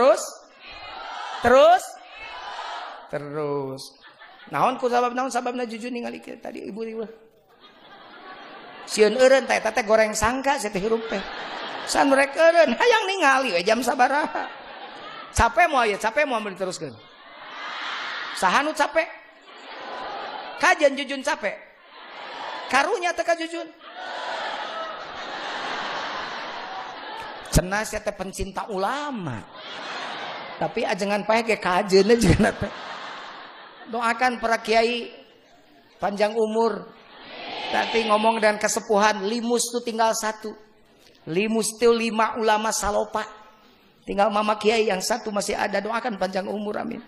Naon ku sababna juju ningali tadi ibu riweuh. Sieun eureun teh goreng sangka saya teh hirup teh. San rek eureun hayang ningali we jam sabaraha. Capek moal diteruskeun. Saha nu capek? Kajian jujun capek. Karunya teh ka jujun. Cenah sia teh pencinta ulama. Tapi ajengan pae ge kajeun jeung teh. Doakan para kiai panjang umur. Tapi ngomong dengan kesepuhan, limus tuh tinggal satu. Limus tuh 5 ulama salopa. Tinggal mama kiai yang satu masih ada. Doakan panjang umur, amin.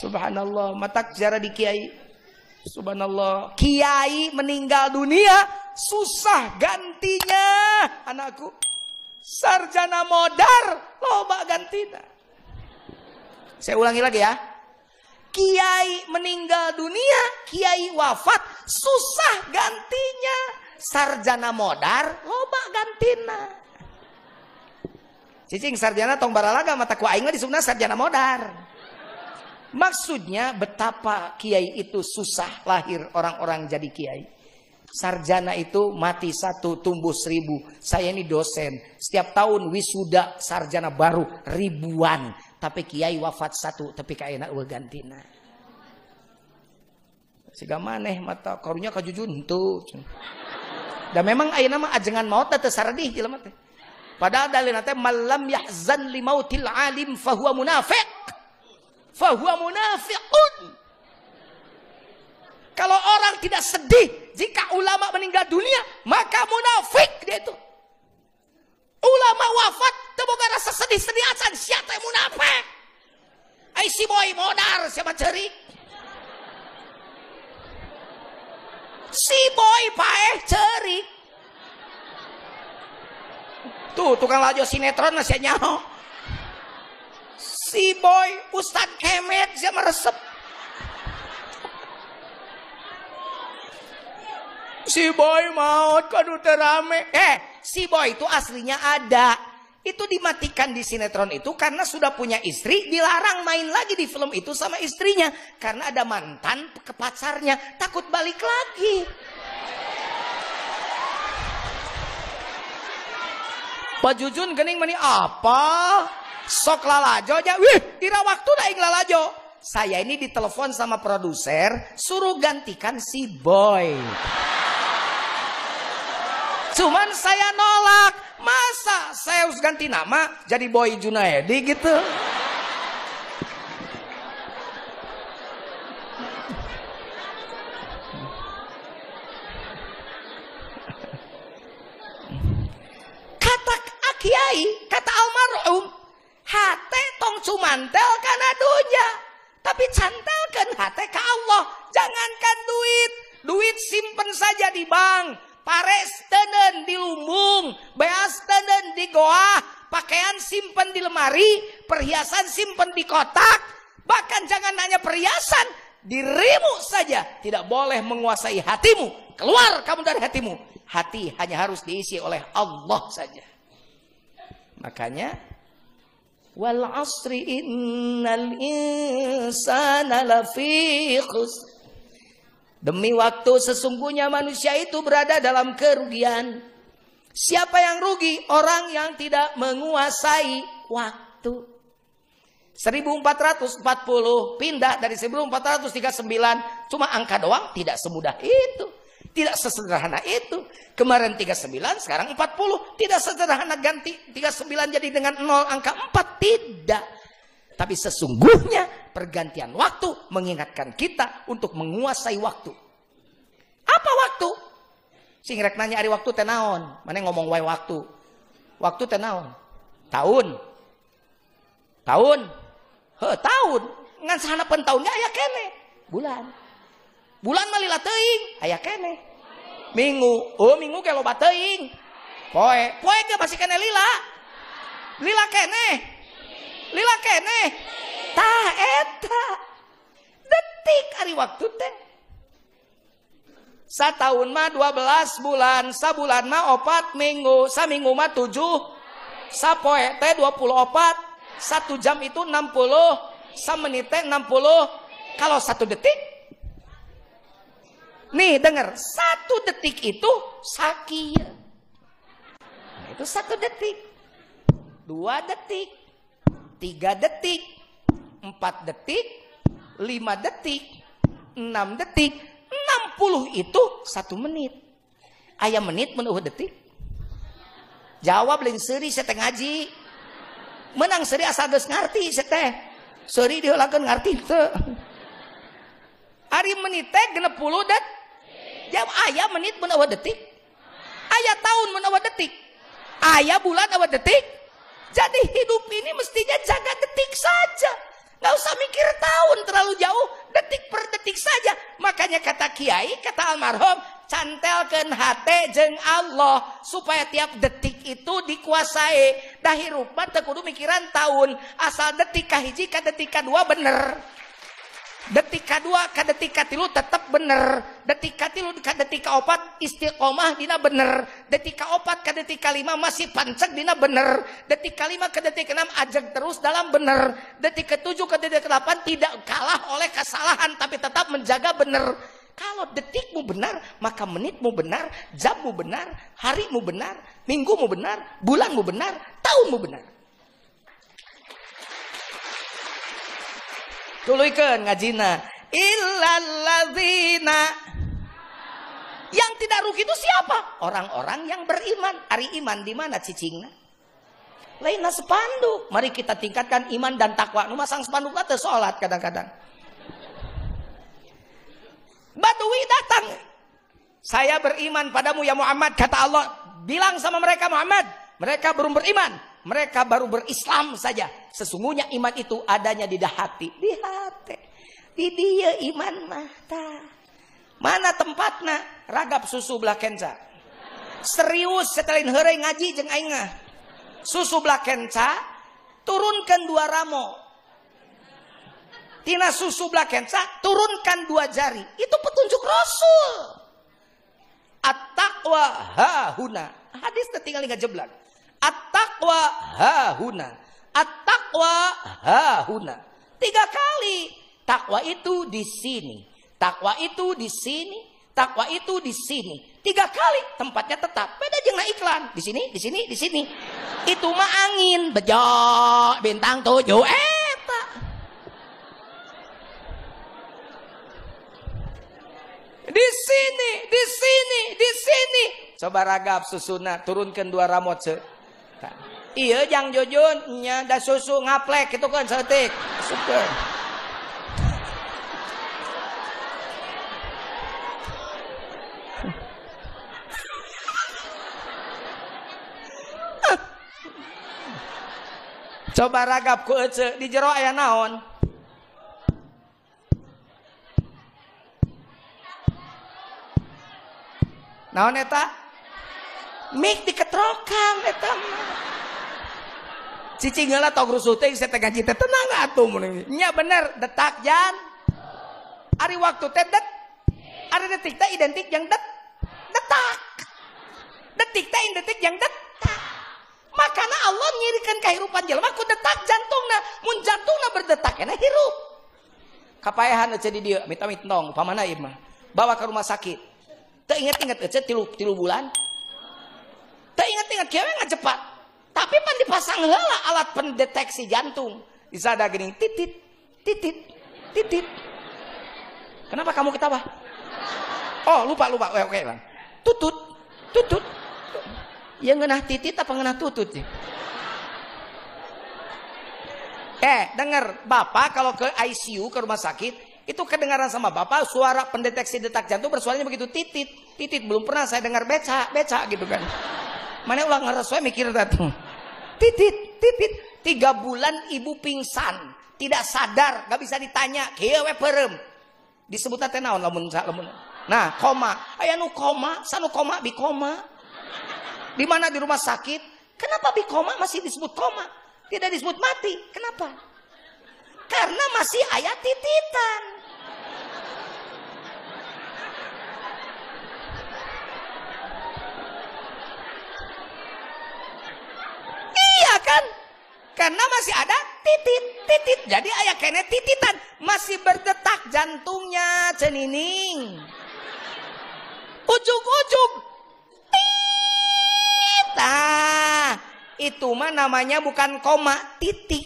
Subhanallah, matak jara di kiai. Subhanallah, kiai meninggal dunia susah gantinya, anakku. Sarjana modar loba gantina. Saya ulangi lagi ya. Kiai meninggal dunia, kiai wafat, susah gantinya. Sarjana modar loba gantina. Cicing sarjana tong baralaga mata ku aing disebutna sarjana modar. Maksudnya betapa kiai itu susah lahir orang-orang jadi kiai. Sarjana itu mati 1 tumbuh 1000. Saya ini dosen. Setiap tahun wisuda sarjana baru ribuan. Tapi kiai wafat 1 tapi kaena eueuh gantina. Siga maneh mata karunya ka jujun henteu. Da memang ayeuna mah ajengan maut teh saredih jelema teh. Padahal dalilna teh malam yahzan li mautil alim fahuwa munafiq. Fahuwa munafiqun. Kalau orang tidak sedih jika ulama meninggal dunia, maka munafik dia itu. Ulama wafat teu boga rasa sedih-sedih acan sia teh munafik. Ai si boy modar siapa ceurik. Si boy paeh ceurik. Tuh tukang lajo sinetron masih nyaho. Si boy Ustad Kemet siapa resep. Si boy maut kanu teu rame. Si boy itu aslinya ada. Itu dimatikan di sinetron itu karena sudah punya istri, dilarang main lagi di film itu sama istrinya karena ada mantan ke pacarnya, takut balik lagi. Pak Jujun gening meni apa? Sok lalajo aja. Wih, ira waktu da ing lalajo. Saya ini ditelepon sama produser, suruh gantikan si boy. Cuman saya nolak. Masa saya harus ganti nama jadi Boy Junaedi gitu? Kata kiai, kata almarhum, hate tong cumantel kana dunya, tapi cantelkan hate ka Allah. Jangankan duit simpen saja di bank. Pares tenen di lumbung, beas tenen di goa, pakaian simpen di lemari, perhiasan simpen di kotak. Bahkan jangan hanya perhiasan, dirimu saja tidak boleh menguasai hatimu. Keluar kamu dari hatimu. Hati hanya harus diisi oleh Allah saja. Makanya wal asri innal insana lafi khusr. Demi waktu sesungguhnya manusia itu berada dalam kerugian. Siapa yang rugi? Orang yang tidak menguasai waktu. 1440 pindah dari 1439, cuma angka doang, tidak semudah itu. Tidak sesederhana itu. Kemarin 39, sekarang 40. Tidak sederhana ganti 39 jadi dengan 0 angka 4. Tidak. Tapi sesungguhnya pergantian waktu mengingatkan kita untuk menguasai waktu. Apa waktu? Sing rek nanya ari waktu teh naon? Mane ngomong wae waktu. Waktu teh naon? Tahun. Tahun. Heuh, tahun. Ngan sahanapeun tahun ge aya kene. Bulan. Bulan mah lila teuing, aya kene. Minggu. Oh, minggu ge loba teuing. Poe. Poe ge masih kene lila. Lila kene. Lila kene. Tah eta. Detik ari waktu teh. Satahun mah 12 bulan, sabulan mah 4 minggu, saminggu mah 7, sapoe teh 24, 1 jam itu 60, samenit teh 60, kalau 1 detik, nih denger, 1 detik itu sakieu, nah, itu 1 detik, 2 detik, 3 detik, 4 detik, 5 detik, 6 detik, 60 itu 1 menit. Aya menit menuh detik. Jawab lain seuri saya teh ngaji. Menang seuri asal geus ngarti saya teh. Seuri diheulakeun ngarti teu. Ari menit teh 60 detik. Jawab aya menit menuh detik. Aya tahun menuh detik. Aya bulan menuh detik. Jadi hidup ini mestinya jaga detik saja. Gak usah mikir tahun terlalu jauh, detik per detik saja. Makanya kata kiai, kata almarhum, cantelkeun hate jeung Allah supaya tiap detik itu dikuasai. Da hirup mah teu kudu mikiran tahun, asal detik ka hiji ka detik kadua bener. Detik kadua ka detik katilu tetep bener. Detik katilu ka detik kaopat istiqomah dina bener. Detik kaopat ka detik kalima masih panceg dina bener. Detik kalima ke detik keenam ajeg terus dalam bener. Detik ketujuh ke detik ke-8 tidak kalah oleh kesalahan tapi tetap menjaga bener. Kalau detikmu benar, maka menitmu benar, jammu benar, harimu benar, minggumu benar, bulanmu benar, tahunmu benar. Tuluikeun ngajina illalladzina, yang tidak rugi itu siapa? Orang-orang yang beriman. Ari iman di mana cicingna? Lainna spanduk. Mari kita tingkatkan iman dan takwa. Nu masang spanduk teh salat kadang-kadang. Badui datang. Saya beriman padamu ya Muhammad, kata Allah. Bilang sama mereka Muhammad, mereka belum beriman. Mereka baru berislam saja. Sesungguhnya iman itu adanya di hati. Di hati. Di dia iman mata. Mana tempatnya? Ragap susu belah kenca. Serius setelin heureuy ngaji jeung aing ngah. Susu belah kenca turunkan 2 ramo. Tina susu belah kenca turunkan 2 jari. Itu petunjuk Rasul. At-taqwa hahuna. Hadis tinggal ngajeblan. At-taqwa hahuna. At-taqwa hahuna. 3 kali. Takwa itu di sini. Takwa itu di sini. Takwa itu di sini. 3 kali. Tempatnya tetap. Beda jeung iklan. Di sini, di sini, di sini. Itu mah angin. Bejo. Bintang 7. Eta. Di sini, di sini, di sini. Coba ragap susuna. Turunkan 2 ramot se. Iya jang jujun nya da susu ngaplek itu kan setik super. Coba ragap ku ece di jero aya naon? Naon eta? Mik diketrokan eta. Cicing heula tog rusuh teh saya teh gaji teh tenang atuh mun nya bener detak jan. Ari waktu teh det. Ari detik teh identik yang detak. Detik teh identik yang detak. Makana Allah nyirikan kehidupan jelema ku detak jantungna. Mun jantungna berdetak kana hirup. Kapayahan ece di dieu mit-mit tong pamana ieu mah. Bawa ke rumah sakit. Teu inget-inget ece 3 bulan. Teu dengan kewe ngajepat. Tapi pan dipasang heula alat pendeteksi jantung. Disada gini titit titit titit. Kenapa kamu ketawa? Oh, lupa. Oke lah. Tutut. Ya ngenah titit apa ngenah tutut sih? Dengar, Bapak kalau ke ICU, ke rumah sakit, itu kedengaran sama Bapak suara pendeteksi detak jantung bersuaranya begitu titit. Belum pernah saya dengar beca gitu kan. Mana ulah ngereswe mikir tuh. Titit. 3 bulan ibu pingsan, tidak sadar, gak bisa ditanya, kieu we peureum. Disebutna teh naon lamun. Nah, koma. Aya nu koma, sanu koma bikoma. Di mana di rumah sakit? Kenapa bikoma masih disebut koma? Tidak disebut mati. Kenapa? Karena masih aya tititan. Iya kan? Karena masih ada titit. Jadi aya kene tititan, masih berdetak jantungnya cenining. Ujug-ujug. Nah, itu mah namanya bukan koma, titik.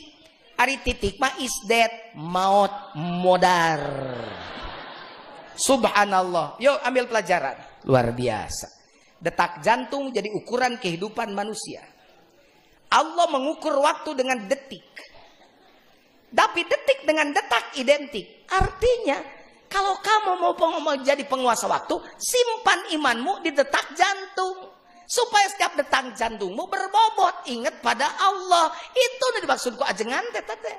Ari titik mah is dead, maut modar. Subhanallah. Yuk ambil pelajaran. Luar biasa. Detak jantung jadi ukuran kehidupan manusia. Allah mengukur waktu dengan detik. Tapi detik dengan detak identik. Artinya, kalau kamu mau jadi penguasa waktu, simpan imanmu di detak jantung. Supaya setiap detak jantungmu berbobot. Ingat pada Allah. Itu udah dimaksudku ajengan tete.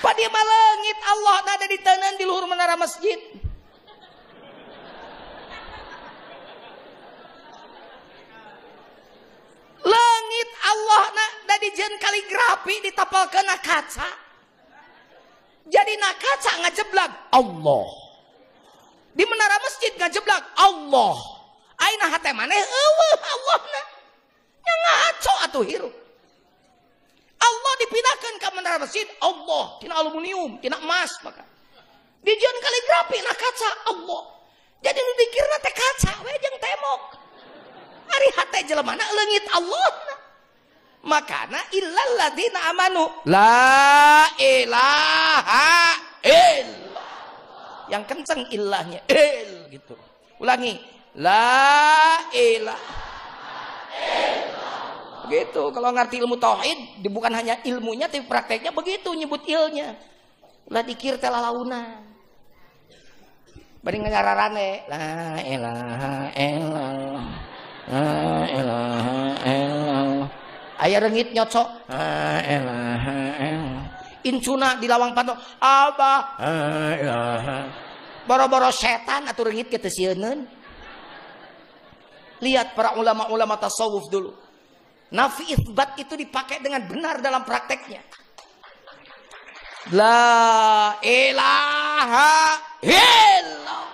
Pada malengit Allah ada di tanah di luhur menara masjid. Langit Allah ada di jen kaligrafi ditapalkeun kaca. Jadi kaca ngajeblag Allah. Di menara masjid ngajeblak Allah. Aina hate maneh eueuh Allahna. Nya ngaco atuh hirup. Allah dipindahkan ke menara masjid Allah, tina aluminium, tina emas maka. Dijieun kaligrafi na kaca Allah. Jadi nu dikirna teh kaca we jeung temok. Ari hate jelemana leungit Allahna. Makana illal ladzina amanu la ilaha illallah. Yang kenceng ilahnya gitu. Ulangi, la ilaha illallah. Begitu. Kalau ngerti ilmu tauhid, bukan hanya ilmunya tapi prakteknya begitu nyebut ilnya. Ulah dikir teh lalaunan. Bari ngajararane la ilaha illallah. La ilaha illallah. Aya reungit nyocok la ilaha illallah. Incuna di lawang panto abah boro-boro setan atau reungit kitu sieun. Lihat para ulama-ulama tasawuf dulu. Nafi isbat itu dipakai dengan benar dalam prakteknya. La ilaha illallah.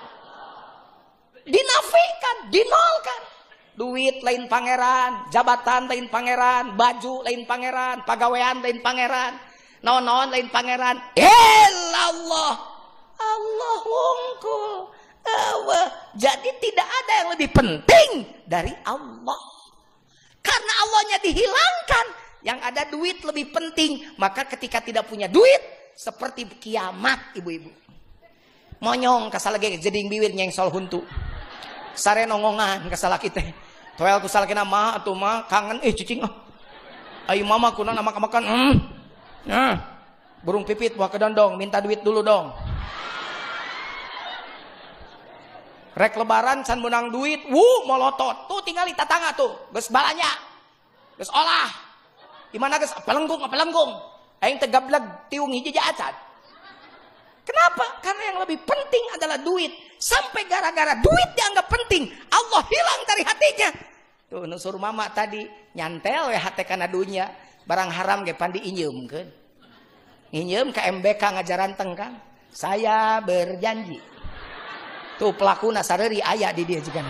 Dinafikan, dinolkan. Duit lain pangeran, jabatan lain pangeran, baju lain pangeran, pagawean lain pangeran. Naon-naon lain pangeran. Allah. Allah wungkul. Jadi tidak ada yang lebih penting dari Allah. Karena Allahnya dihilangkan, yang ada duit lebih penting. Maka ketika tidak punya duit, seperti kiamat ibu-ibu. Monyong kasalage jeding biwir nyengsol huntu. Sare nongongan kasalaki teh. Toel kusalakina mah atuh mah kangen cicing. Ayo mama kuna nama makan. Nah, burung pipit buah kedondong, minta duit dulu dong. Rek lebaran can menang duit, molotot. Tuh tinggal di tetangga tuh, geus balanya. Geus olah. Di mana geus pelenggung. Aing teh gablag tiung hiji acan. Kenapa? Karena yang lebih penting adalah duit. Sampai gara-gara duit dianggap penting, Allah hilang dari hatinya. Tuh nusur mama tadi nyantel we hate kana dunya. Barang haram ge pandi inyeumkeun. Inyeum ka MBK ngajaranteng kan. Saya berjanji. Tuh pelakuna sareuri aya di dia juga.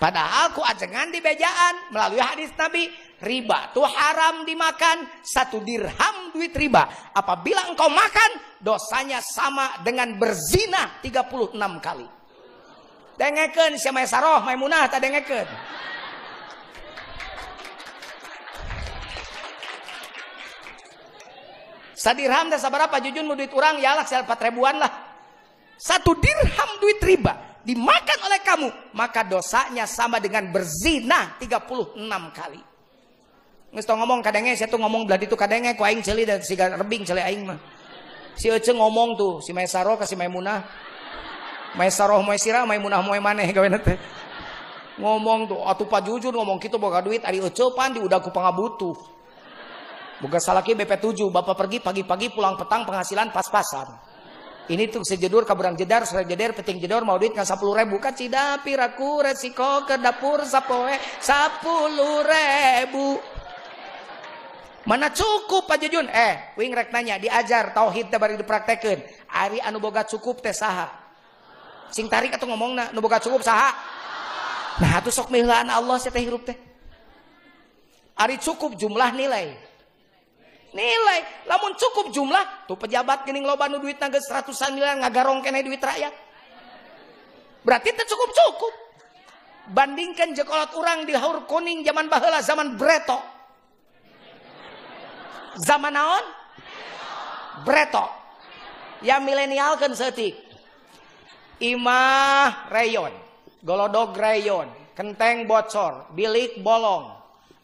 Padahal ku ajengan di bejaan melalui hadis Nabi, riba tuh haram dimakan. 1 dirham duit riba. Apabila engkau makan, dosanya sama dengan berzina 36 kali. Dengekeun si Maesaroh, Maimunah tak dengekeun. Sadirham dah sabarapa jujun mu duit urang ya lah 4 ribuan lah. 1 dirham duit riba dimakan oleh kamu, maka dosanya sama dengan berzina 36 kali. Geus tong ngomong kadenge saya tuh ngomong belah ditu kadenge ku aing ceuli da siga rebing ceuli aing mah. Si Ece ngomong tuh si Maesaroh ka si Maimunah. Maesaroh moe sira, Maimunah moe maneh gawena teh. Ngomong tuh atuh pa jujur ngomong kitu boga duit ari Ece pan di udah ku pangabutuh. Boga salaki BP7, bapak pergi pagi-pagi pulang petang penghasilan pas-pasan. Ini tuh sejedur kaburang jedar sore jedar peting jedor mau duit kan 10.000 kan cidapi raku resiko ke dapur sapoe 10.000. Mana cukup Pak Jujun? Wing rek nanya diajar tauhid teh bari dipraktekeun. Ari anu boga cukup teh saha? Sing tarik atuh ngomongna nu boga cukup saha? Nah atuh sok milaan Allah sia teh hirup teh. Ari cukup jumlah nilai. Nilai, lamun cukup jumlah, tuh pejabat geuning loba nu duitna geus ratusan miliar ngagarong keneh duit rakyat. Berarti teh cukup-cukup. Bandingkan jekolot urang di haur kuning zaman baheula zaman Breto. Zaman naon? Breto. Ya milenialkeun seutik. Imah rayon, golodog rayon, kenteng bocor, bilik bolong,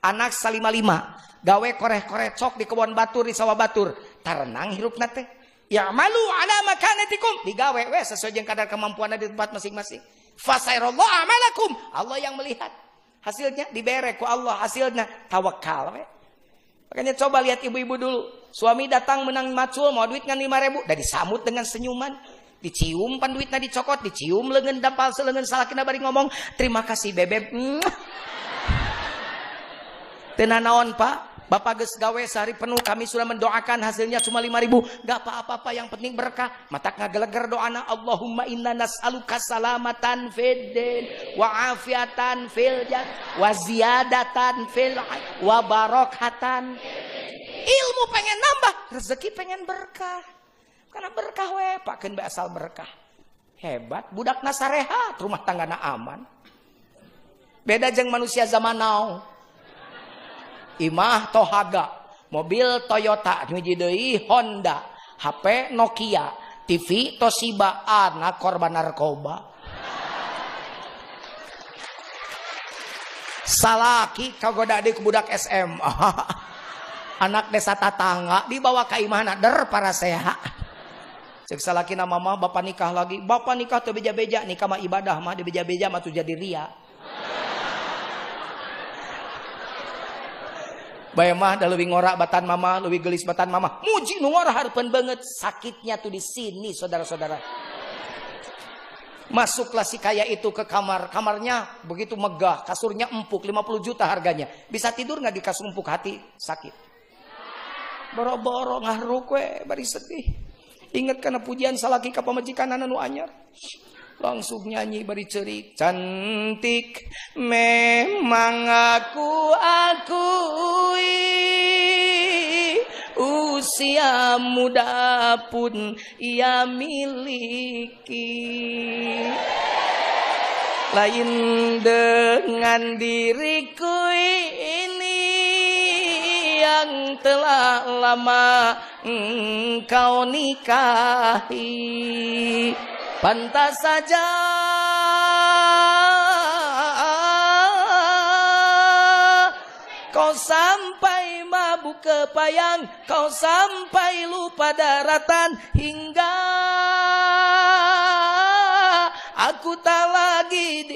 anak salima-lima. Gawe koreh-koreh cok di kebun batur di sawah batur tarenang hirupna teh ya malu ala makanatikum digawe we sesuai jeung kadar kemampuanna di tempat masing-masing fasairallahu amalakum Allah yang melihat hasilnya dibere ku Allah hasilnya tawakal we. Makanya coba lihat ibu-ibu dulu suami datang menang macul mau duit ngan 5.000 da disambut dengan senyuman dicium pan duitna dicokot dicium leungeun dampal seleungeun salakina bari ngomong terima kasih bebeb. Tena naon Pak, Bapak geus gawe sehari penuh kami sudah mendoakan hasilnya cuma 5.000. Gak apa-apa yang penting berkah. Matak ngageleger doana Allahumma inna nas'aluka salamatan fid din wa afiatan fil jasad wa ziyadatan fil wa barakatan. Ilmu pengen nambah, rezeki pengen berkah. Karena berkah we, pakeun bae asal berkah. Hebat, budakna sarehat, rumah tanggana aman. Beda jeung manusia zaman now. Imah Tohaga, mobil Toyota, hiji deui Honda, HP Nokia, TV Toshiba, anak korban narkoba. Salaki kagoda deui ku budak SM. Anak desa tatangga dibawa ka imahna der para seha. Cek salaki nama mah bapak nikah lagi. Bapak nikah teu beja-beja, nikah mah ibadah mah di beja-beja mah tuh jadi ria. Bae mah da leuwih ngora batan mama, leuwih gelis batan mama. Muji nu ngora hareupeun banget, sakitnya tuh di sini saudara-saudara. Masuklah si kaya itu ke kamar, kamarnya begitu megah, kasurnya empuk 50 juta harganya. Bisa tidur nggak di kasur empuk hati sakit. Boro-boro ngahruk we bari sedih. Ingat kana pujian salaki ka pamajikanana nu anyar. Langsung nyanyi bari ceurik cantik memang aku akui usia muda pun ia miliki lain dengan diriku ini yang telah lama engkau nikahi. Pantas saja kau sampai mabuk kepayang, kau sampai lupa daratan hingga aku tak lagi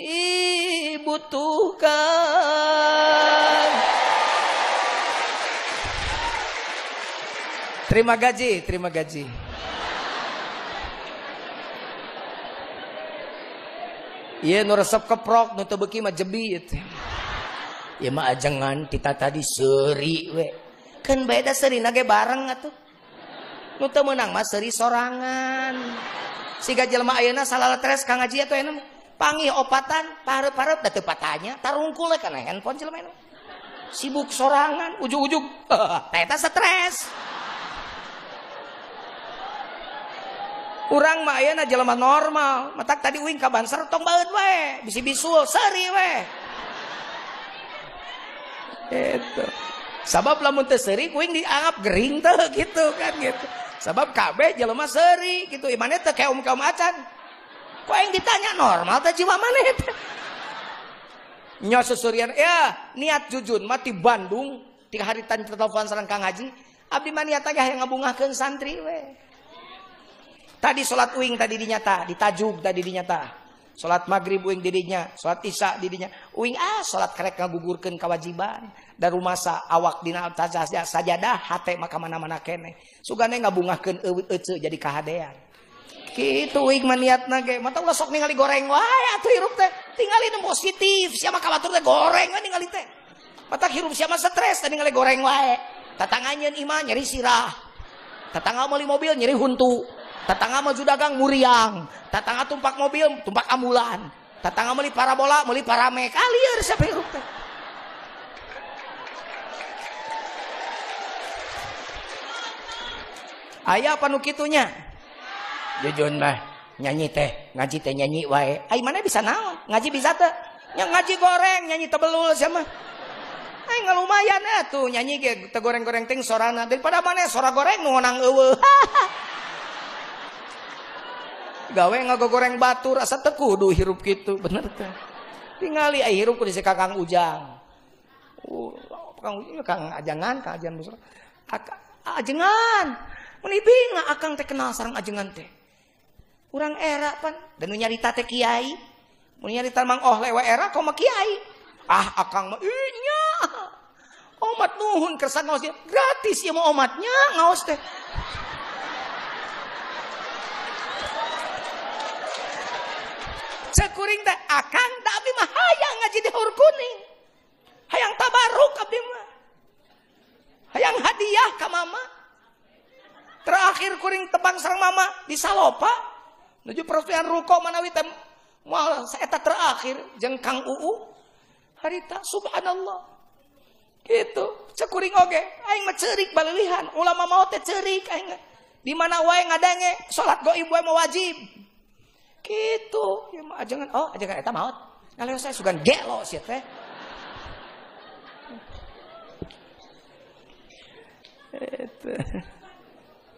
dibutuhkan. Terima gaji, terima gaji. Iya nu resep keprok nu teu beuki mah jebit. Ya mah ajengan kita tadi seuri we. Kan beda seurina ge bareng atuh. Nu teu meunang mah seuri sorangan. Siga jelema ayeuna salaletres ka ngaji atuh enak. Panggih opatan, pareup-pareup da teu patanya, tarungkul we kana handphone jelema enak. sibuk sorangan, ujug-ujug eta stres. Urang mah ayeuna jelema normal, matak tadi uing ka Banser tong baeut we, bisi bisul seuri we. Itu. Sabab lamun teu seuri uing dianggap gering teh gitu kan gitu. Sabab kabeh jelema seuri gitu, imane teh keum-keum acan. Kok aing ditanya normal teh jiwa maneh teh. Nya sesurian ya niat jujun mah ti Bandung, ti haritan telepon sareng Kang Haji, abdi mah niat teh hayang ngabungakeun santri we. Tadi sholat uing tadi dinyata, ditajuk tadi dinyata. Sholat maghrib uing didinya, sholat isya didinya. Uing sholat kerek ngagugurkeun kewajiban. Daru masa awak dina sajadah hate maka mana-mana kene. Sugane ngabungahkeun eueuh jadi kahadean. Kitu uing mah niatna ge. Mata ulah sok ningali goreng wae atuh hirup teh. Tingali nu positif, sia mah kabatur teh goreng we ningali teh. Mata hirup sia mah stres teh ningali goreng wae. Tatanganyeun imah nyeri sirah. Tatangga meuli mobil nyeri huntu. Tatangga maju dagang muriang, tatangga tumpak mobil, tumpak ambulan, tatangga meuli parabola, meuli parame, kalieur siapa hirup teh. Aya apa nu kitunya? Jujun mah nyanyi teh, ngaji teh nyanyi wae. Ai mana bisa naon? Ngaji bisa teh? Nya ngaji goreng, nyanyi tebelul sia mah. Ai ngalumayan atuh nyanyi ge teh goreng-goreng ting sorana daripada maneh sora goreng nu ngonang eueuh. Gawe ngagogoreng batur asa teu kudu hirup kitu bener teh. Tingali ai hirup ku di Kakang Ujang. Kang Ujang Kang Ajangan, Kang Ajangan besar. Ajengan. Mun ibing akang teh kenal sareng ajengan teh. Urang era pan dan nu nyarita teh kiai. Mun nyarita Mang Oh lewe era kau mah kiai. Akang mah nya. Omat nuhun kersan ngaos gratis ya mah omatnya ngaos teh. Cekuring teh akang da abdi mah hayang ngaji di Hur Kuning. Hayang tabaruk abdi mah. Hayang hadiah ka mama. Terakhir kuring tebang sareng mama di Salopa. Nuju peresmian ruko manawi teh moal saeta terakhir jeung Kang Uu. Harita subhanallah. Gitu. Cekuring oge aing mah ceurik baleulihan. Ulama maot teh ceurik aing. Di mana wae ngadange salat gaib wae mah wajib. Gitu ya mah ajangan ajangan eta maot ngaleos saya sugan gelo sia teh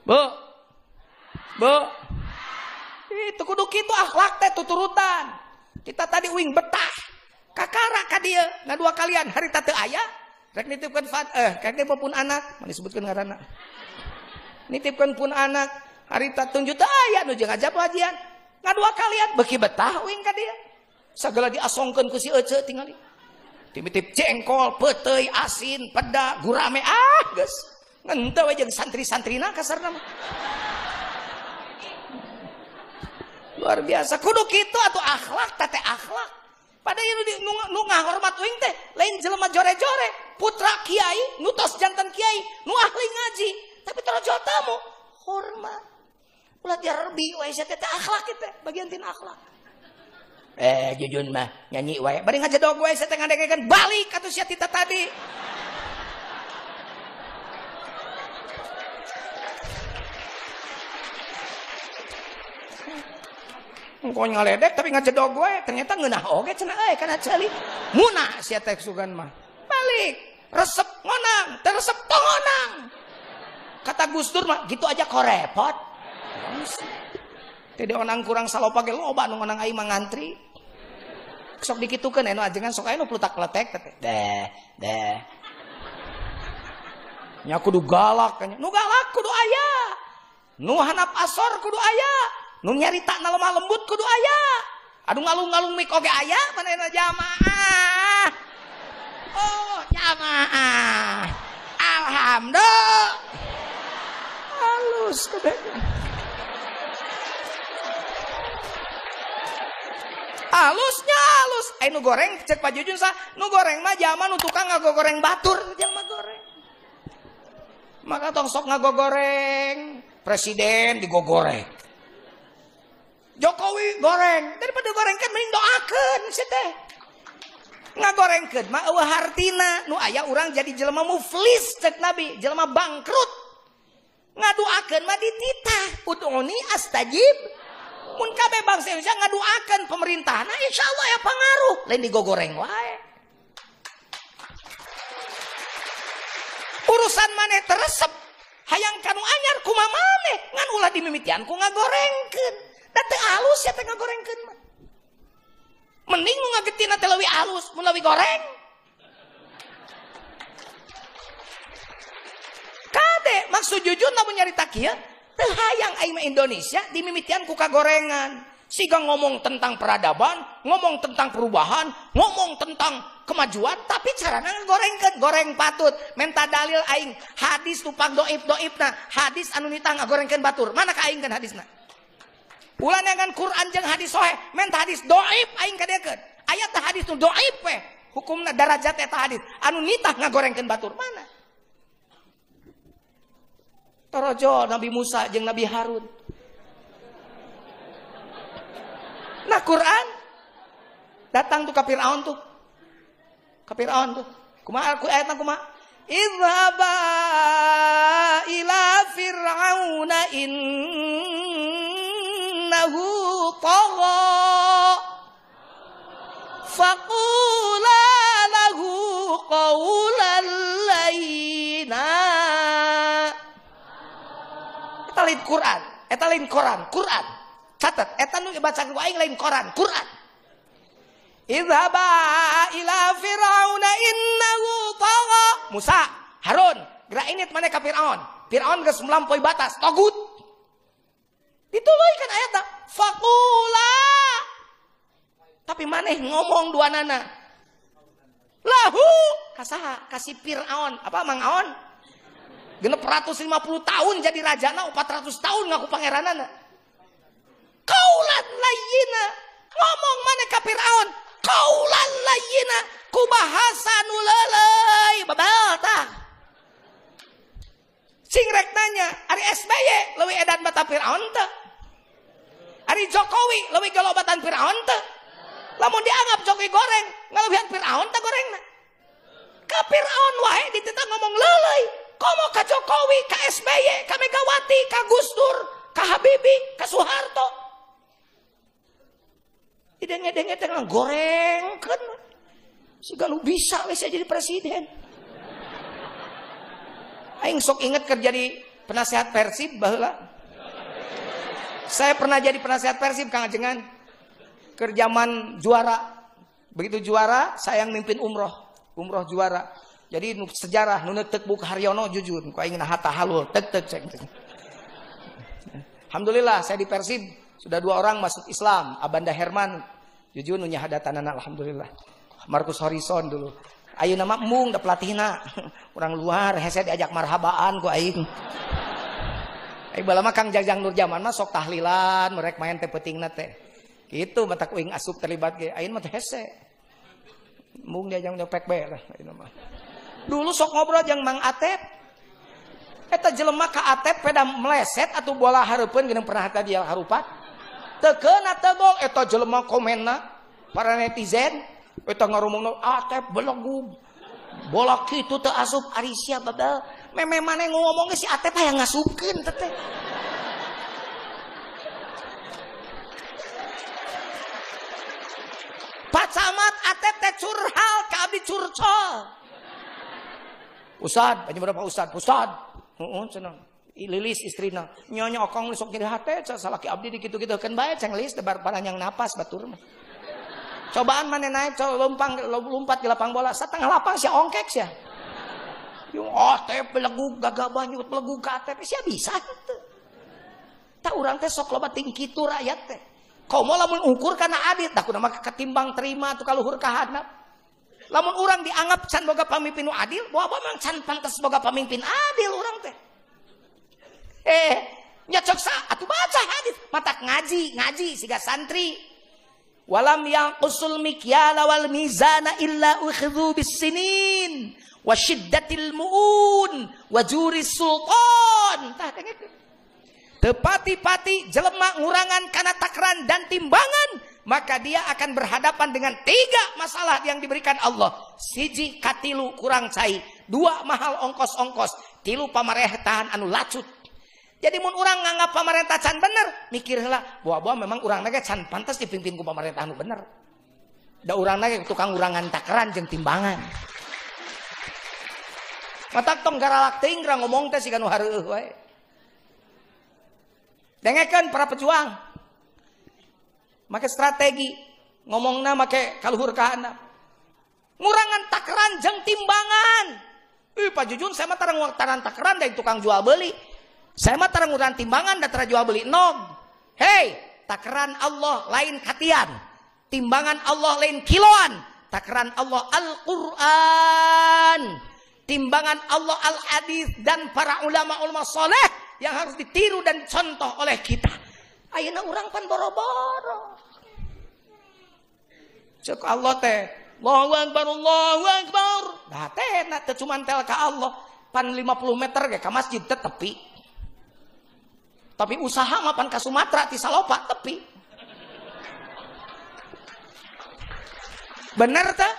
Bu itu kudu kitu akhlak teh tuturutan kita tadi uing betah kakara ka dieu ngadua kalian harita teu aya rek nitipkeun rek pun anak mun disebutkeun ngaranna nitipkeun pun anak harita tunjut teu aya nu jeung ngajab wajian ngadua kalian beki betah uing ka dia sagala diasongkeun ku si ece tingali timitip jengkol peuteuy asin peda gurame geus ngenteu we jeung santri-santrina kasarna mah luar biasa kudu kitu atuh akhlak teh akhlak pada nu ngahormat uing teh lain jelema jore-jore putra kiai nu tos janten kiai nu ahli ngaji tapi tarajo tamu hormat ulah diarbi wae sia teh akhlak teh bagian tina akhlak. Jujun mah nyanyi wae bari ngajadog wae sia teh ngadengekeun balik atuh sia tita tadi. Engko ngaledek tapi ngajadog wae ternyata ngeunah oge cenah kana ceuli. Munah sia teh sugan mah. Balik resep ngonang, teu resep tong ngonang. Kata Gus Dur mah gitu aja kok repot. Tadi onang kurang Salopa ge loba nu ngonang aing mah ngantri. Sok dikitukeun anu ajengan sok aya nu plutak-pletek teh. Deh. Nya kudu galak nya. Nu galak kudu aya. Nu hanap asor kudu aya. Nu nyaritana lemah lembut kudu aya. Adu ngalung-ngalung mik oge aya manehna jamaah. Oh, jamaah. Alhamdulillah. Halus kabeh. Halusnya halus. Nu goreng cek Pak Jujun sah. Nu goreng mah zaman nu tukang ngagogoreng batur jelema goreng. Maka tong sok ngagogoreng presiden digogoreng. Jokowi goreng daripada goreng kan mending doakeun sia teh. ngagorengkeun mah eueuh hartina nu aya urang jadi jelema muflis cek Nabi, jelema bangkrut. Ngaduakeun mah dititah, ud'uni astajib. Mun kabeh bangsa Indonesia ngaduakeun pemerintahna insyaallah ya pangaruh, lain digogoreng wae. Urusan maneh teresep, hayang kanu anyar kumaha maneh, ngan ulah dimimitian ku ngagorengkeun. Da teu alus ya teh ngagorengkeun mah. Mending nu ngagetina teh leuwih alus mun leuwih goreng. Kade maksud jujur namun nyarita kieu teu hayang aing mah Indonesia dimimitian ku kagorengan. Siga ngomong tentang peradaban, ngomong tentang perubahan, ngomong tentang kemajuan, tapi carana ngagorengkeun, goreng patut. Menta dalil aing hadis tupang doib-doibna, hadis anu nitah ngagorengkeun batur. Mana ka aing kan hadisna? Ulah dengan Quran jeung hadis sahih, menta hadis doib aing kadekeun. Aya teh hadis nu doib we, hukumna darajat eta hadis. Anu nitah ngagorengkeun batur mana? Torojo Nabi Musa jeung Nabi Harun. Nah Quran datang tuh ke Fir'aun tuh. Ke Fir'aun tuh. Kumaha ayatna kumaha? Idhaba ila fir'auna innahu tagha. Faqula lahu qawlan layyina. Eta lain Quran, eta lain Quran. Catat, eta nu baca ku aing lain Quran. Idhaba ila fir'auna innahu tagha. Musa, Harun, gerak init maneh ka Fir'aun. Fir'aun geus melampaui batas, togut. Dituluykeun ayatna, faqula. Tapi maneh ngomong duanana. Lahu, kasaha? Kasih Fir'aun, apa Mang Aon? Genep 150 tahun jadi rajana, 400 tahun ngaku pangeranana. Kaulan layyina, ngomong maneh ka Fir'aun, kaulan layyina, ku bahasa nu leuleuy babal tah. Sing rek nanya, ari SBY leuwih edan bata Fir'aun teh? Ari Jokowi leuwih galobatan Fir'aun teh? Lamun dianggap Jokowi goreng, ngalebihan Fir'aun teh gorengna. Ka Fir'aun wae dititah ngomong leuleuy, komo ka Jokowi, ka SBY, ka Megawati, ka Gus Dur, ka Habibie, ka Soeharto. Ideng-ideng teh gorengkeun. Siga nu bisa we jadi presiden. Aing sok inget kerja di penasehat Persib baheula. Saya pernah jadi penasehat Persib Kang Ajengan. Kerjaman juara. Begitu juara, saya yang mimpin umroh juara. Jadi sejarah nu neuteuk buku Haryono jujur, ku aing naha tahalul, tek cek. Alhamdulillah saya di Persib sudah 2 orang masuk Islam, Abanda Herman, jujur nu nyahadatanana alhamdulillah. Markus Horizon dulu. Ayeuna mah mung da pelatihna. Urang luar hese diajak marhabaan ku aing. Aing bala mah Kang Jajang Nurjaman mah sok tahlilan, merek main teh peutingna teh. Kitu mata ku aing asup terlibat ge. Ayeuna mah teh hese. Mung diajak nyopek bae lah ayeuna mah. Dulu sok ngobrol jeung Mang Atep. Eta jelema ka Atep peda meleset atuh bola hareupeun geus pernah ka dia harupat. Teu keuna teu gol eta jelema komenna para netizen eta ngarumungna Atep belegug. Bola kitu teu asup ari sia babal. Meme maneh ngomong si Atep hayang ngasupkeun teh teh. Pak Camat Atep teh curhal ka abdi curcol. Ustad, banyak berapa Ustad? Cenah. Lilis istrina. Nyonya okong sok jadi hate, salaki abdi di kitu-kitu kan bae ceng Lilis debar panjang napas batur mah. Cobaan mana naik lompat di lapang bola, setengah lapang sia ongkek sia. Yung Atep belegug gagabah nyut belegug ka Atep sia bisa teu. Ta urang teh sok loba ting kitu rakyat teh. Komo lamun ukur kana adit, da kunaha ketimbang terima tu kaluhur kahandap. Lamun urang dianggap can boga pamimpin nu adil, boga mang can pantes boga pamimpin adil urang teh. Nyocok sa atuh baca hadis, matak ngaji siga santri. Walam yanqusul mikyala wal mizana illa ukhidhu bis-sinin wa syiddatil muun wa juris sultan. Tah dengekeun. Teu pati-pati jelema ngurangan kana takaran dan timbangan maka dia akan berhadapan dengan 3 masalah yang diberikan Allah. Siji katilu kurang cai, 2 mahal ongkos-ongkos, 3 pamarentahan anu lacut. Jadi mun urang nganggap pamarentah can bener, mikir heula, bahwa memang urang ge can pantas dipimpin ku pamarentah anu bener. Da urang ge tukang urangan takeran jeung timbangan. Matak tong garalak teuing ra ngomong teh siga nu hareueuh wae. Dengekeun para pejuang. Make strategi, ngomongna make kaluhur ka handap. Ngurangan takeran jeung timbangan. Pak Jujun, saya mah tarang ngurangan takeran dari tukang jual beli. Saya mah tarang ngurangan timbangan dan tara jual beli nog. Hei, takeran Allah lain katian. Timbangan Allah lain kiloan. Takeran Allah Al-Qur'an. Timbangan Allah Al-Hadis dan para ulama-ulama soleh yang harus ditiru dan contoh oleh kita. Ayeuna urang pan boro-boro. Cek Allah teh, Allahu Akbar, Allahu Akbar. Nah teh na teh cuman tel ka Allah, pan 50 meter ge ka masjid teh tepi. Tapi usaha mah pan ka Sumatera ti Salopa tepi. Bener teh?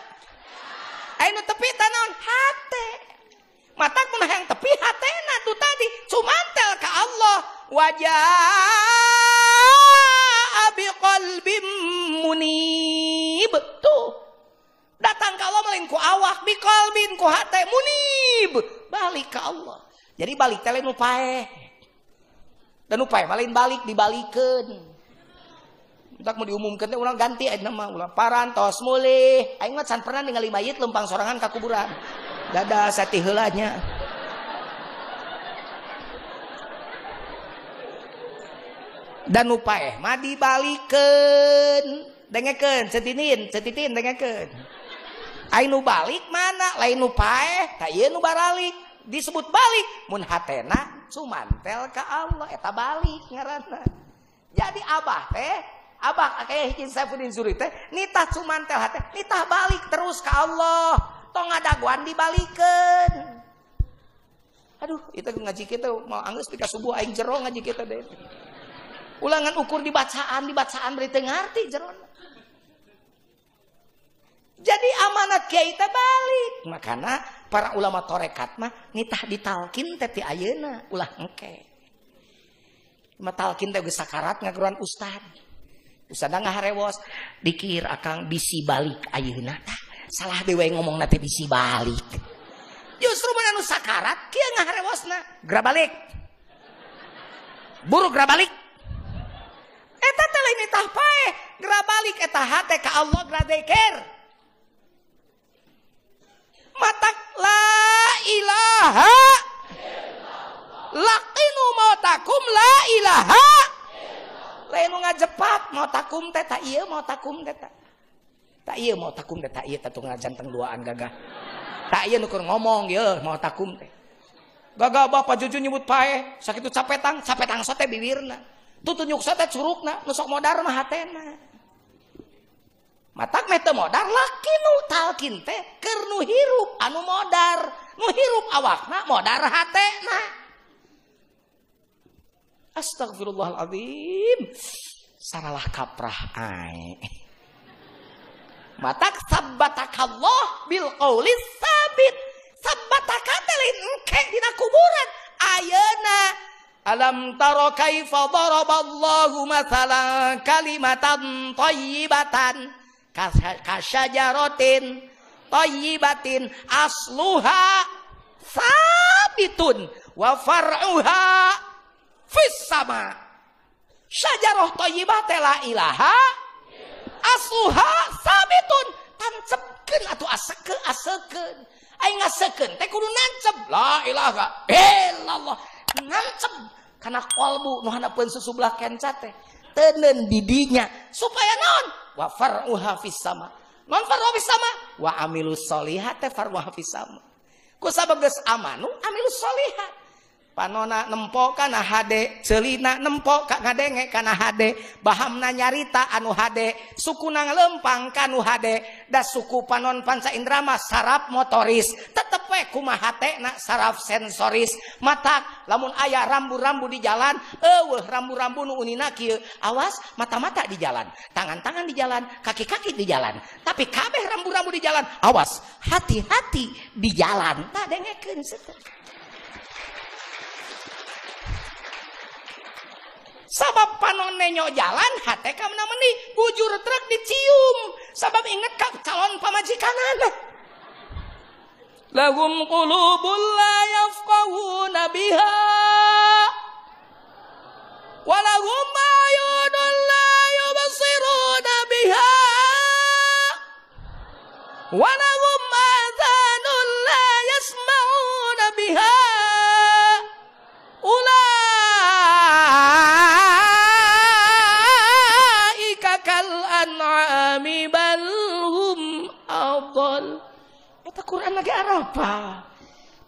Ayeuna tepi teh naon? Hate. Mata mun hayang tepi hatena tuh tadi cuman tel ka Allah. Wajah biqalbim munib. Tuh. Datang ke Allah melin ku awak, biqalbin ku hate munib. Balik ke Allah. Jadi balik teh lain upae. Dan upae lain balik dibalikeun. Tak mau diumumkeun teh urang ganti ayeuna mah ulah parantos mulih. Aing mah can pernah ningali mayit lempang sorangan ka kuburan. Dadah sati heulanya. Dan upae mah dibalikeun. Dengekeun cetitin dengekeun. Aing nu balik mana? Lain upae, ka ieu nu baralik. Disebut balik mun hatena cumantel ka Allah eta balik ngaranna. Jadi abah aya hiji Saifuddin Zuri teh nitah cumantel hate, nitah balik terus ka Allah. Tong ngadaguan dibalikeun. Aduh, itu ngaji kita mau anggeus pika subuh aing jero ngaji kita deh. Ulangan ukur dibacaan beri teu ngarti jerona. Jadi amanat kiai teh balik. Makana para ulama tarekat mah nitah ditalkin teh ti ayeuna ulah engke. Mah talkin teh geus sakarat ngaguruan ustad. Ustadna ngaharewos dikir akang bisi balik ayeuna tah. Salah dewe ngomong nanti bisi balik. Justru mana nu sakarat kieu ngaharewosna gra balik. Buru gra balik. Eta teh lain itah pae, gra balik eta hate ka Allah gra dzikir. Matak la ilaha illallah. Laqinu mautakum la ilaha illallah. Lain nu ngajepat mautakum teh ta ieu mautakum teh ta. Tak iya mau takum teh tak iya tatu ngajanteng duaan gagah. Tak iya nukur ngomong ye mau takum teh. Gagah bapak Jujun nyebut pae sakitu capetang sote bibirna. Tu tunjuk sote curugna nu sok modar mah hatena. Matak meh teu modar lakinu talkin teh keur nu hirup anu modar, nu hirup awakna modar hatena. Astagfirullahaladzim. Saralah kaprah ae. Matak sabbatakallah bil qaulis sabit. Sabbataka teh lain engke dina kuburan. Ayeuna alam tara kaifa daraballahu mathalan kalimatan thayyibatan kasyajaratin thayyibatin asluha sabitun wa far'uha fis sama. Syajarah thayyibah teh la ilaha asluha sabitun. Tancepkeun atuh asekeun. Aing ngasekeun teh kudu nancep la ilaha illallah. Nancep kana qalbu nu hanapeun susubelah kenca teh teuneun di dinya supaya naon wa far'uha fis sama. Non far'uha fis sama wa amilus sholihat teh far'uha fis sama. Ku sabab geus amanu amilus sholihat. Panona nempok kana hade, celina nempok ka ngadenge kana hade, bahamna nyarita anu hade, sukuna ngelempang kanu hade, da suku panon panca indra mah saraf motoris, tetep we kumaha teh na saraf sensoris mata lamun aya rambu-rambu di jalan eueuh rambu-rambu nu unina kieu awas mata-mata di jalan tangan-tangan di jalan kaki-kaki di jalan tapi kabeh rambu-rambu di jalan awas hati-hati di jalan tah dengekeun setel sabab panonenyo jalan hate ka meuni bujur truk dicium sabab inget ka calon pamajikanana lahum qulubun la yafqahuna biha wa lahum ayunun la yubsiruna biha wa lahum adhanun la yasma'una biha an'ami bal hum adall. Eta Quran lagi apa?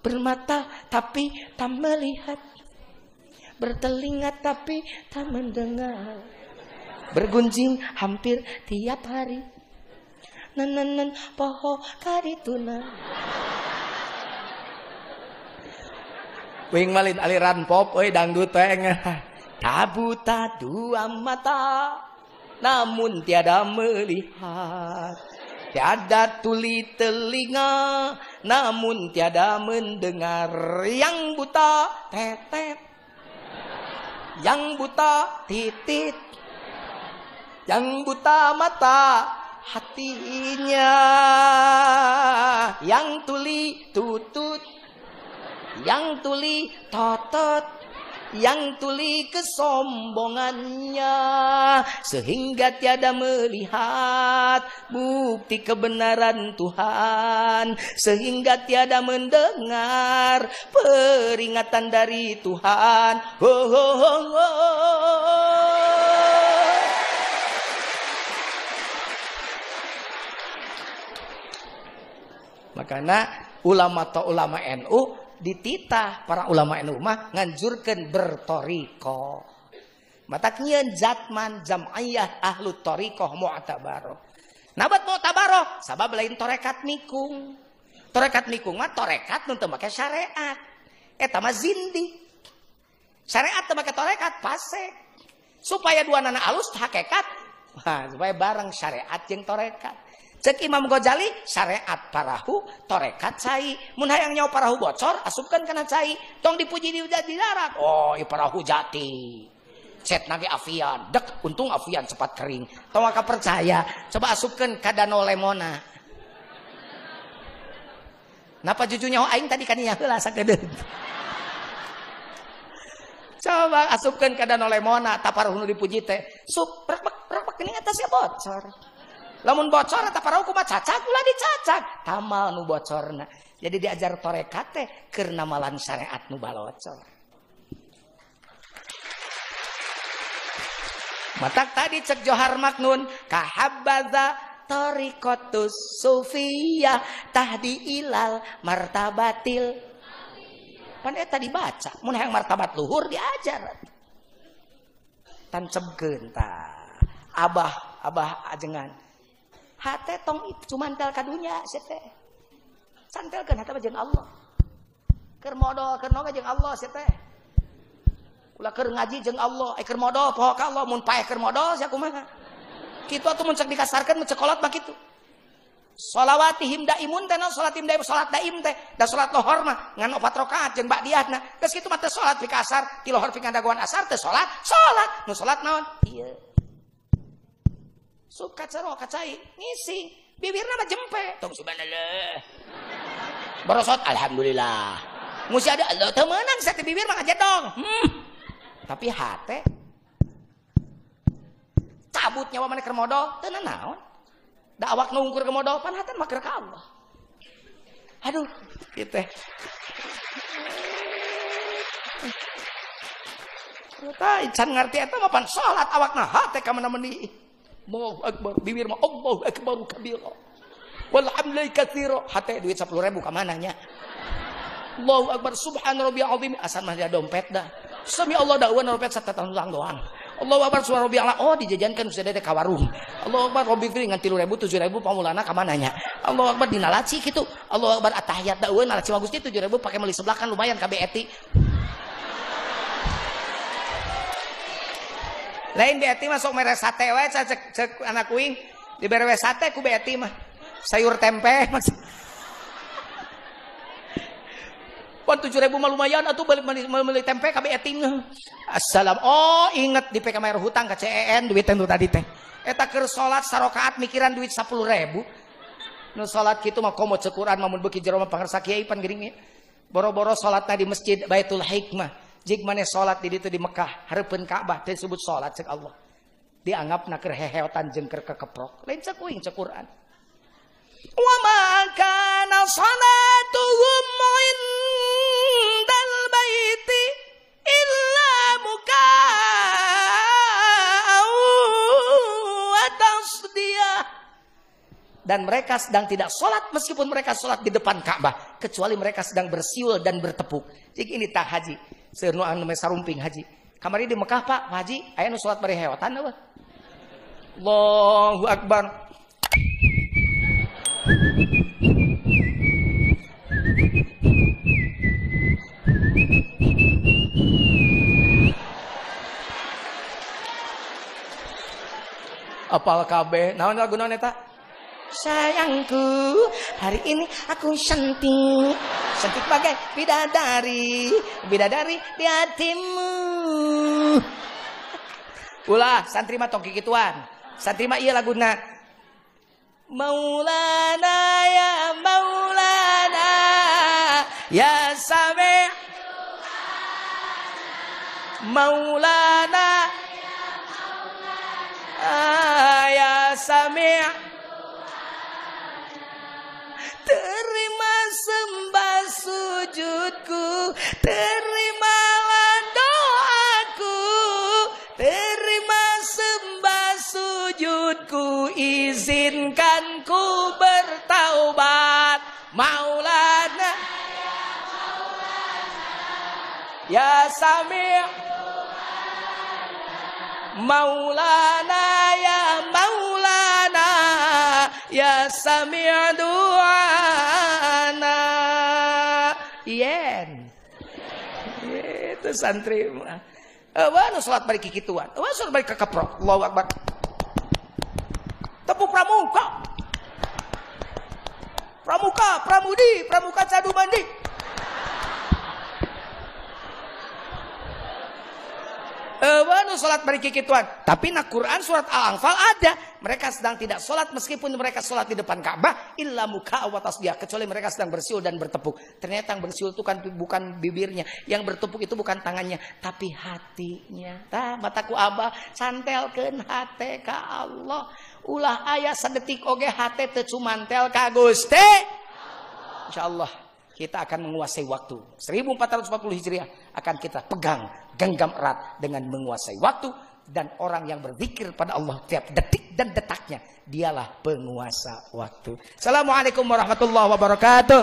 Bermata tapi tak melihat, bertelinga tapi tak mendengar, bergunjing hampir tiap hari. Nanan poho karituna. Wing malin aliran pop, oi dangdut teh. Tabuta dua mata. Namun tiada melihat, tiada tuli telinga, namun tiada mendengar. Yang buta tetet, yang buta titit, yang buta mata hatinya, yang tuli tutut, yang tuli totot, yang tuli kesombongannya sehingga tiada melihat bukti kebenaran Tuhan, sehingga tiada mendengar peringatan dari Tuhan. Makanya ulama atau ulama NU dititah para ulama NU mah nganjurkeun bertoriko. Matak nyieun zatman jam'iyah ahlu torikoh mu'tabaroh. Nabat mu'tabaroh sabab lain torekat mikung. Torekat mikung mah torekat nu teu make syariat. Eta mah zindi. Syariat teu make torekat pasek. Supaya duanana alus hakikat. Wah, supaya bareng syariat jeung torekat. Cek Imam Ghazali syariat parahu torekat cai mun hayang nyawa parahu bocor asupkan kana cai tong dipuji di darat oh ieu parahu jati cet nage afian dek untung afian cepat kering tong maka percaya coba asupkan ka danau lemona napa juju nyawa aing tadi kaninya heula sakedeung coba asupkan ka danau lemona ta parahu nu dipuji teh sup rek geuning eta sia bocor. Lamun bocor eta parahu kumaha cacak ulah dicacak tamal nu bocorna. Jadi diajar torekat teh keur namalan syariat nu balocor. Matak tadi cek Johar Maknun kahabbaza tariqatus sufiyah tahdi ilal martabatil. Pan eta dibaca mun hayang martabat luhur diajar. Tancemkeun tah. Abah ajengan. Hate tong cuman tel kadunya sete. Santelkeun hate jeung Allah. Keur modal keur noga jeung Allah sete. Ulah keur ngaji jeung Allah, keur modal poho ka Allah mun paeh keur modal sia kumaha. Kitu atuh mun cek dikasarkeun mun sekolat mah kitu. Sholawatihim daimun teh naon salat daim salat daim teh da salat lohor mah ngan 4 rakaat jeung ba'diyahna. Geus kitu mah teh salat fi asar, ti lohor fi ngadaguan asar teh salat. Nu salat naon? Ieu. Sup kacero kacai ngisi bibirna mah jempe tong subhanallah barosot alhamdulillah musi ada Allah teu meunang sa bibir mah ngajedong tapi hate cabut nyawa maneh keur modal teu naon da awak nu ungkur ke modal pan hate mah keur ka Allah aduh kieu teh ta can ngarti eta mah pan salat awakna hate ka meuni Allahu Akbar, bibir mah Allahu Akbar kabira. Walhamdulillah katsira. Hate duit 10.000 ka mananya. Allahu Akbar subhan rabbiyal azim. Asal mah dia dompet dah. Sami Allah dakwah dompet 1 tahun ulang doang. Allahu Akbar subhana rabbiyal a'la. Oh dijajankan sudah ada ka warung. Allahu Akbar Robbi Firi ngan 3.000 7.000 pamulana ka mananya. Allahu Akbar dina laci kitu. Allahu Akbar atahiyat da eueun laci mah Gusti 7.000 pakai meuli sebelah kan lumayan ka BET. Lain BET mah sok mere sate wae cek anak kuing dibere we sate ku BET mah. Sayur tempe maksud. Pon 7.000 mah lumayan atuh beli tempe ka BET mah. Assalam. Oh, inget di PK Mayor hutang ka CEN duit itu tadi teh. Eta keur salat sarokaat mikiran duit 10.000. Nu salat kitu mah komo cek Quran mah mun beuki jero mah pangarsa kiai pan geuring. Boro-boro salatna di Masjid Baitul Hikmah. Jig maneh salat di ditu di Mekah, hareupeun Ka'bah teh disebut salat cek Allah. Dianggapna keur heheotan jeung keur kekeprok. Lain cek kuing cek Quran. Wa ma kana salatuhum indal baiti illa muka'u wa tasdiyah. Dan mereka sedang tidak sholat meskipun mereka sholat di depan Ka'bah, kecuali mereka sedang bersiul dan bertepuk. Jadi ini tak haji seueur nu anu sarumping haji kamari di Mekah Pak haji aya nu sholat bari heotan eueuh. Allahu Akbar. Apal kabeh naon lagu naon eta? Sayangku, hari ini aku cantik. Cantik bagai bidadari, bidadari di hatimu. Ulah santri mah tong kikituan. Santri mah ieu laguna. Maulana ya Maulana ya Sami' Maulana ya Sami' terima sembah sujudku, terimalah doaku, terima sembah sujudku, izinkan ku bertaubat. Maulana ya Sami' Maulana ya Maulana ya Sami' du'ana. Yen itu santri mah nu salat bari kikituan salat bari kekeprok. Allahu Akbar tepuk pramuka pramuka pramudi pramuka cadu mandi. Nu salat bari kikituan. Tapi na Quran surat Al-Anfal ada. Mereka sedang tidak salat meskipun mereka salat di depan Ka'bah illa muka wa tasbih, kecuali mereka sedang bersiul dan bertepuk. Ternyata yang bersiul itu kan bukan bibirnya, yang bertepuk itu bukan tangannya, tapi hatinya. Tah mataku Abah santelkeun hate ka Allah. Ulah aya sadetik oge hate teu cumantel ka Gusti. Insyaallah kita akan menguasai waktu 1440 Hijriah akan kita pegang genggam erat dengan menguasai waktu. Dan orang yang berzikir pada Allah tiap detik dan detaknya, dialah penguasa waktu. Assalamualaikum warahmatullahi wabarakatuh.